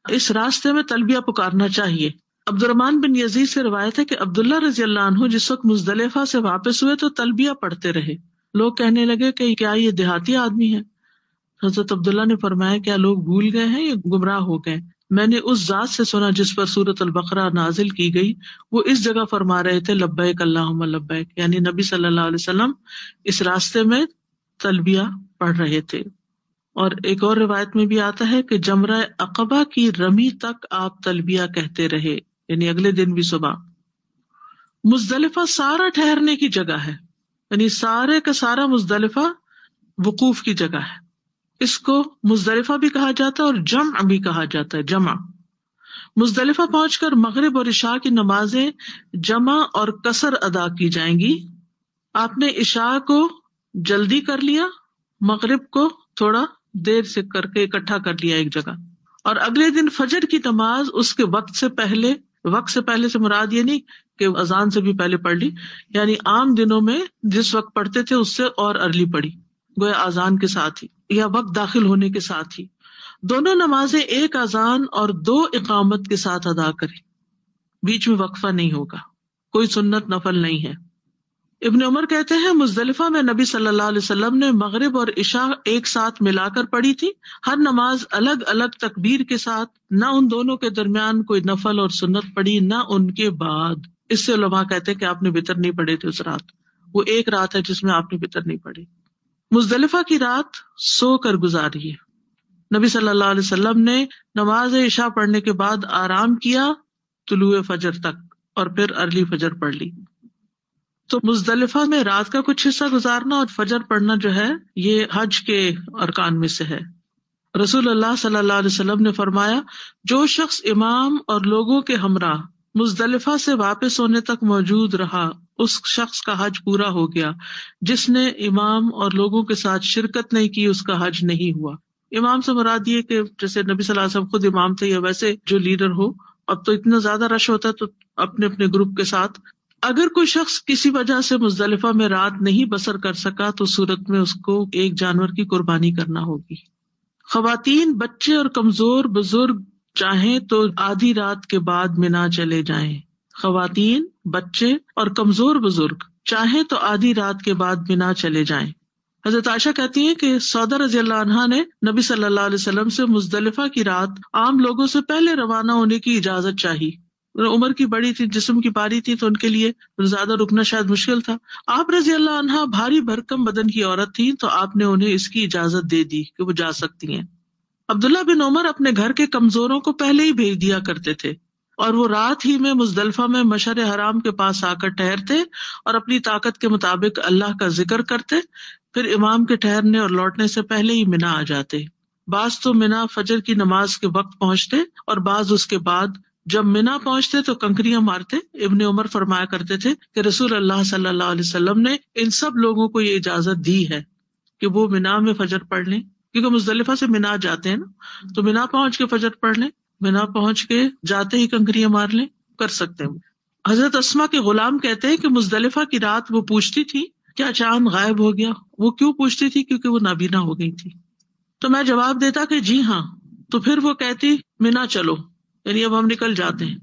[SPEAKER 1] اس راستے میں تلبیہ پکارنا چاہیے. عبد الرحمن بن یزید سے روایت ہے کہ عبداللہ رضی اللہ عنہ جس وقت مزدلفہ سے واپس ہوئے تو تلبیہ پڑھتے رہے. لوگ کہنے لگے کہ کیا یہ دیہاتی آدمی ہے؟ حضرت عبداللہ نے فرمایا، کیا لوگ بھول گئے ہیں یا گمراہ ہو گئے؟ میں نے اس ذات سے سنا جس پر سورۃ البقرہ نازل کی گئی، وہ اس جگہ فرما رہے تھے، لبیک اللہم لبیک. یعنی نبی صلی اللہ علیہ وسلم اس راستے میں تلبیہ پڑھ رہے تھے. اور ایک اور روایت میں بھی آتا ہے کہ جمرہ عقبہ کی رمی تک آپ تلبیہ کہتے رہے، یعنی اگلے دن بھی صبح. مزدلفہ سارا ٹھہرنے کی جگہ ہے، یعنی سارے کا سارا مزدلفہ وقوف کی جگہ ہے. اس کو مزدلفہ بھی کہا جاتا ہے اور جمع بھی کہا جاتا ہے، جمع. مزدلفہ پہنچ کر مغرب اور عشاء کی نمازیں جمع اور قصر ادا کی جائیں گی. آپ نے عشاء کو جلدی کر لیا، مغرب کو تھوڑا دیر سے کر کے اکٹھا کر لیا ایک جگہ، اور اگلے دن فجر کی نماز اس کے وقت سے پہلے سے مراد یہ نہیں کہ اذان سے بھی پہلے پڑھ لی، یعنی عام دنوں میں جس وقت پڑھتے تھے اس سے اور ارلی پڑھی، گویا اذان کے ساتھ ہی یا وقت داخل ہونے کے ساتھ ہی. دونوں نمازیں ایک اذان اور 2 اقامت کے ساتھ ادا کریں، بیچ میں وقفہ نہیں ہوگا، کوئی سنت نفل نہیں ہے. ابن عمر کہتے ہیں مزدلفہ میں نبی صلی اللہ علیہ وسلم نے مغرب اور عشاء ایک ساتھ ملا کر پڑھی تھی، ہر نماز الگ الگ تکبیر کے ساتھ، نہ ان دونوں کے درمیان کوئی نفل اور سنت پڑھی نہ ان کے بعد. اس سے علماء کہتے ہیں کہ آپ نے وتر نہیں پڑھے تھے اس رات، وہ ایک رات ہے جس میں آپ نے وتر نہیں پڑھی. مزدلفہ کی رات سو کر گزاری ہے. نبی صلی اللہ علیہ وسلم نے نماز عشاء پڑھنے کے بعد آرام کیا طلوع فجر تک اور پھر ارلی فجر پڑھ لی. تو مزدلفہ میں رات کا کچھ حصہ گزارنا اور فجر پڑھنا جو ہے یہ حج کے ارکان میں سے ہے. رسول اللہ صلی اللہ علیہ وسلم نے فرمایا، جو شخص امام اور لوگوں کے ہمراہ مزدلفہ سے واپس ہونے تک موجود رہا اس شخص کا حج پورا ہو گیا. جس نے امام اور لوگوں کے ساتھ شرکت نہیں کی اس کا حج نہیں ہوا. امام سے مراد یہ کہ جیسے نبی صلی اللہ علیہ وسلم خود امام تھے یا ویسے جو لیڈر ہو. اب تو اتنا زیادہ رش ہوتا ہے تو اپنے اپنے گروپ کے ساتھ. اگر کوئی شخص کسی وجہ سے مزدلفہ میں رات نہیں بسر کر سکا تو صورت میں اس کو ایک جانور کی قربانی کرنا ہوگی. خواتین، بچے اور کمزور بزرگ چاہیں تو آدھی رات کے بعد مینا چلے جائیں. خواتین، بچے اور کمزور بزرگ چاہیں تو آدھی رات کے بعد مینا چلے جائیں. حضرت عائشہ کہتی ہیں کہ سودا رضی اللہ عنہا نے نبی صلی اللہ علیہ وسلم سے مزدلفہ کی رات عام لوگوں سے پہلے روانہ ہونے کی اجازت چاہی. عمر کی بڑی تھی، جسم کی باری تھی، تو ان کے لیے زیادہ رکنا شاید مشکل تھا. آپ رضی اللہ عنہا بھاری بھرکم بدن کی عورت تھی تو آپ نے انہیں اس کی اجازت دے دی کہ وہ جا سکتی ہیں. عبداللہ بن عمر اپنے گھر کے کمزوروں کو پہلے ہی بھیج دیا کرتے تھے. اور وہ رات ہی میں مزدلفہ میں مشعر حرام کے پاس آ کر ٹھہرتے اور اپنی طاقت کے مطابق اللہ کا ذکر کرتے، پھر امام کے ٹھہرنے اور لوٹنے سے پہلے ہی منا آ جاتے۔ بعض تو منا فجر کی نماز کے وقت پہنچتے اور بعض اس کے بعد۔ جب منا پہنچتے تو کنکریاں مارتے۔ ابن عمر فرمایا کرتے تھے کہ رسول اللہ صلی اللہ علیہ وسلم نے ان سب لوگوں کو یہ اجازت دی ہے کہ وہ منا میں فجر پڑھ لیں، کیونکہ مزدلفہ سے منا جاتے ہیں نا، تو منا پہنچ کے فجر پڑھ لیں، منا پہنچ کے جاتے ہی کنکریاں مار لیں، کر سکتے ہیں۔ حضرت اسما کے غلام کہتے ہیں کہ مزدلفہ کی رات وہ پوچھتی تھی کیا چاند غائب ہو گیا؟ وہ کیوں پوچھتی تھی؟ کیونکہ وہ نابینا ہو گئی تھی۔ تو میں جواب دیتا کہ جی ہاں، تو پھر وہ کہتی منا چلو، یعنی اب ہم نکل جاتے ہیں۔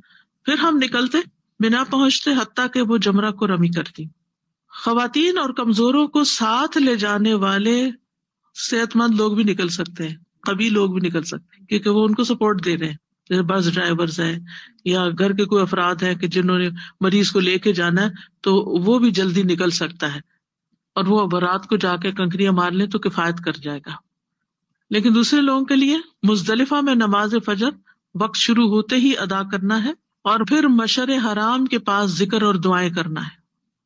[SPEAKER 1] پھر ہم نکلتے، منا پہنچتے، حتیٰ کہ وہ جمرہ کو رمی کرتی۔ خواتین اور کمزوروں کو ساتھ لے جانے والے صحت مند لوگ بھی نکل سکتے ہیں، قوی لوگ بھی نکل سکتے ہیں، کیونکہ وہ ان کو سپورٹ دے رہے ہیں، جیسے بس ڈرائیورز ہیں یا گھر کے کوئی افراد ہیں کہ جنہوں نے مریض کو لے کے جانا ہے، تو وہ بھی جلدی نکل سکتا ہے، اور وہ رات کو جا کے کنکریاں مار لیں تو کفایت کر جائے گا۔ لیکن دوسرے لوگوں کے لیے مزدلفہ میں نماز فجر وقت شروع ہوتے ہی ادا کرنا ہے، اور پھر مشعر حرام کے پاس ذکر اور دعائیں کرنا ہے،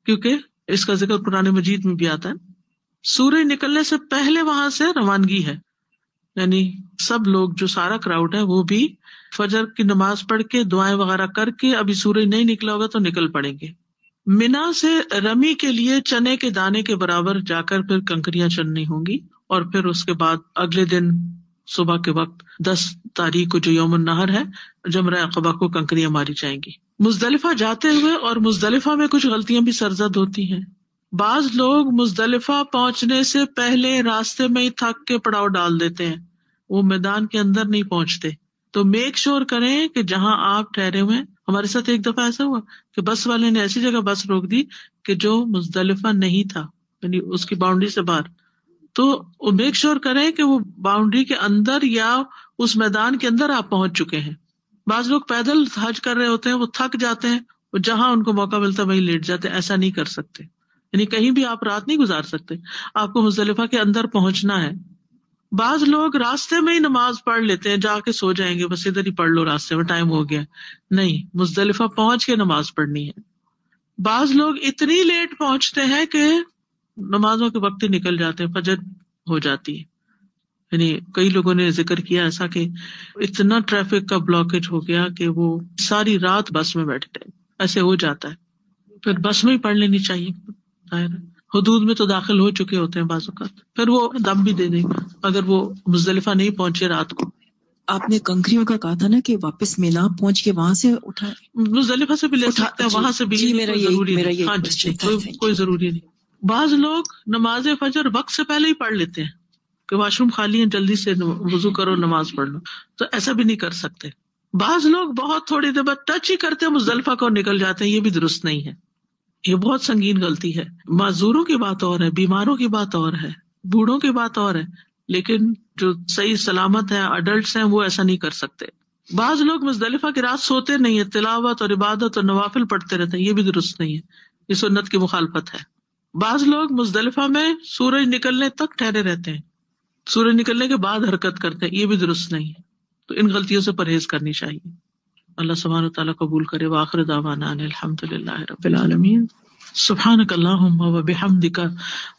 [SPEAKER 1] کیونکہ اس کا ذکر قرآن مجید میں بھی آتا ہے۔ سورج نکلنے سے پہلے وہاں سے روانگی ہے، یعنی سب لوگ جو سارا کراؤڈ ہے وہ بھی فجر کی نماز پڑھ کے دعائیں وغیرہ کر کے، ابھی سورج نہیں نکلا ہوگا تو نکل پڑیں گے۔ منا سے رمی کے لیے چنے کے دانے کے برابر جا کر پھر کنکریاں چننی ہوں گی، اور پھر اس کے بعد اگلے دن صبح کے وقت 10 تاریخ کو جو یوم النحر ہے، جمرہ عقبہ کو کنکریاں ماری جائیں گی۔ مزدلفہ جاتے ہوئے اور مزدلفہ میں کچھ غلطیاں بھی سرزد ہوتی ہیں۔ بعض لوگ مزدلفہ پہنچنے سے پہلے راستے میں ہی تھک کے پڑاؤ ڈال دیتے ہیں، وہ میدان کے اندر نہیں پہنچتے۔ تو میک شور کریں کہ جہاں آپ ٹھہرے ہوئے، ہمارے ساتھ ایک دفعہ ایسا ہوا کہ بس والے نے ایسی جگہ بس روک دی کہ جو مزدلفہ نہیں تھا، یعنی اس کی باؤنڈری سے باہر۔ تو میک شور کریں کہ وہ باؤنڈری کے اندر یا اس میدان کے اندر آپ پہنچ چکے ہیں۔ بعض لوگ پیدل حج کر رہے ہوتے ہیں، وہ تھک جاتے ہیں، وہ جہاں ان کو موقع ملتا ہے وہیں لیٹ جاتے ہیں۔ ایسا نہیں کر سکتے، یعنی کہیں بھی آپ رات نہیں گزار سکتے، آپ کو مزدلفہ کے اندر پہنچنا ہے۔ بعض لوگ راستے میں ہی نماز پڑھ لیتے ہیں، جا کے سو جائیں گے، بس ادھر ہی پڑھ لو، راستے میں ٹائم ہو گیا۔ نہیں، مزدلفہ پہنچ کے نماز پڑھنی ہے۔ بعض لوگ اتنی لیٹ پہنچتے ہیں کہ نمازوں کے وقت ہی نکل جاتے ہیں، فجر ہو جاتی ہے۔ یعنی کئی لوگوں نے ذکر کیا ایسا کہ اتنا ٹریفک کا بلاکیج ہو گیا کہ وہ ساری رات بس میں بیٹھے رہے، ایسے ہو جاتا ہے۔ پھر بس میں ہی پڑھ لینی چاہیے، ظاہر ہے حدود میں تو داخل ہو چکے ہوتے ہیں بعض اوقات، پھر وہ دم بھی دے دیں گے اگر وہ مزدلفہ نہیں پہنچے رات کو۔
[SPEAKER 6] آپ نے کنکریوں کا کہا تھا نا کہ واپس مینا پہنچ کے وہاں سے اٹھا،
[SPEAKER 1] مزدلفہ سے بھی لے سکتے ہیں، وہاں سے بھی ضروری نہیں، ہاں جی، کوئی ضروری نہیں۔ بعض لوگ نماز فجر وقت سے پہلے ہی پڑھ لیتے ہیں کہ واش روم خالی ہے، جلدی سے وضو کرو نماز پڑھ لو، تو ایسا بھی نہیں کر سکتے۔ بعض لوگ بہت تھوڑی دیر بعد ٹچ ہی کرتے ہیں مزدلفہ کو، نکل جاتے ہیں، یہ بھی درست نہیں ہے، یہ بہت سنگین غلطی ہے۔ معذوروں کی بات اور ہے، بیماروں کی بات اور ہے، بوڑھوں کی بات اور ہے، لیکن جو صحیح سلامت ہیں، اڈلٹس ہیں، وہ ایسا نہیں کر سکتے۔ بعض لوگ مزدلفہ کی رات سوتے نہیں ہیں، تلاوت اور عبادت اور نوافل پڑھتے رہتے ہیں، یہ بھی درست نہیں ہے، یہ سنت کی مخالفت ہے۔ بعض لوگ مزدلفہ میں سورج نکلنے تک ٹھہرے رہتے ہیں، سورج نکلنے کے بعد حرکت کرتے ہیں، یہ بھی درست نہیں ہے۔ تو ان غلطیوں سے پرہیز کرنی چاہیے۔ اللہ سبحانہ وتعالیٰ قبول کرے۔ وآخر دعوانا ان الحمد للہ رب العالمین۔ سبحانک اللہم وبحمدک،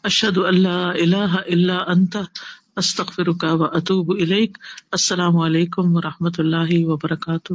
[SPEAKER 1] اشہد ان لا الہ الا انت، استغفرک واتوب الیک۔ السلام علیکم ورحمۃ اللہ وبرکاتہ۔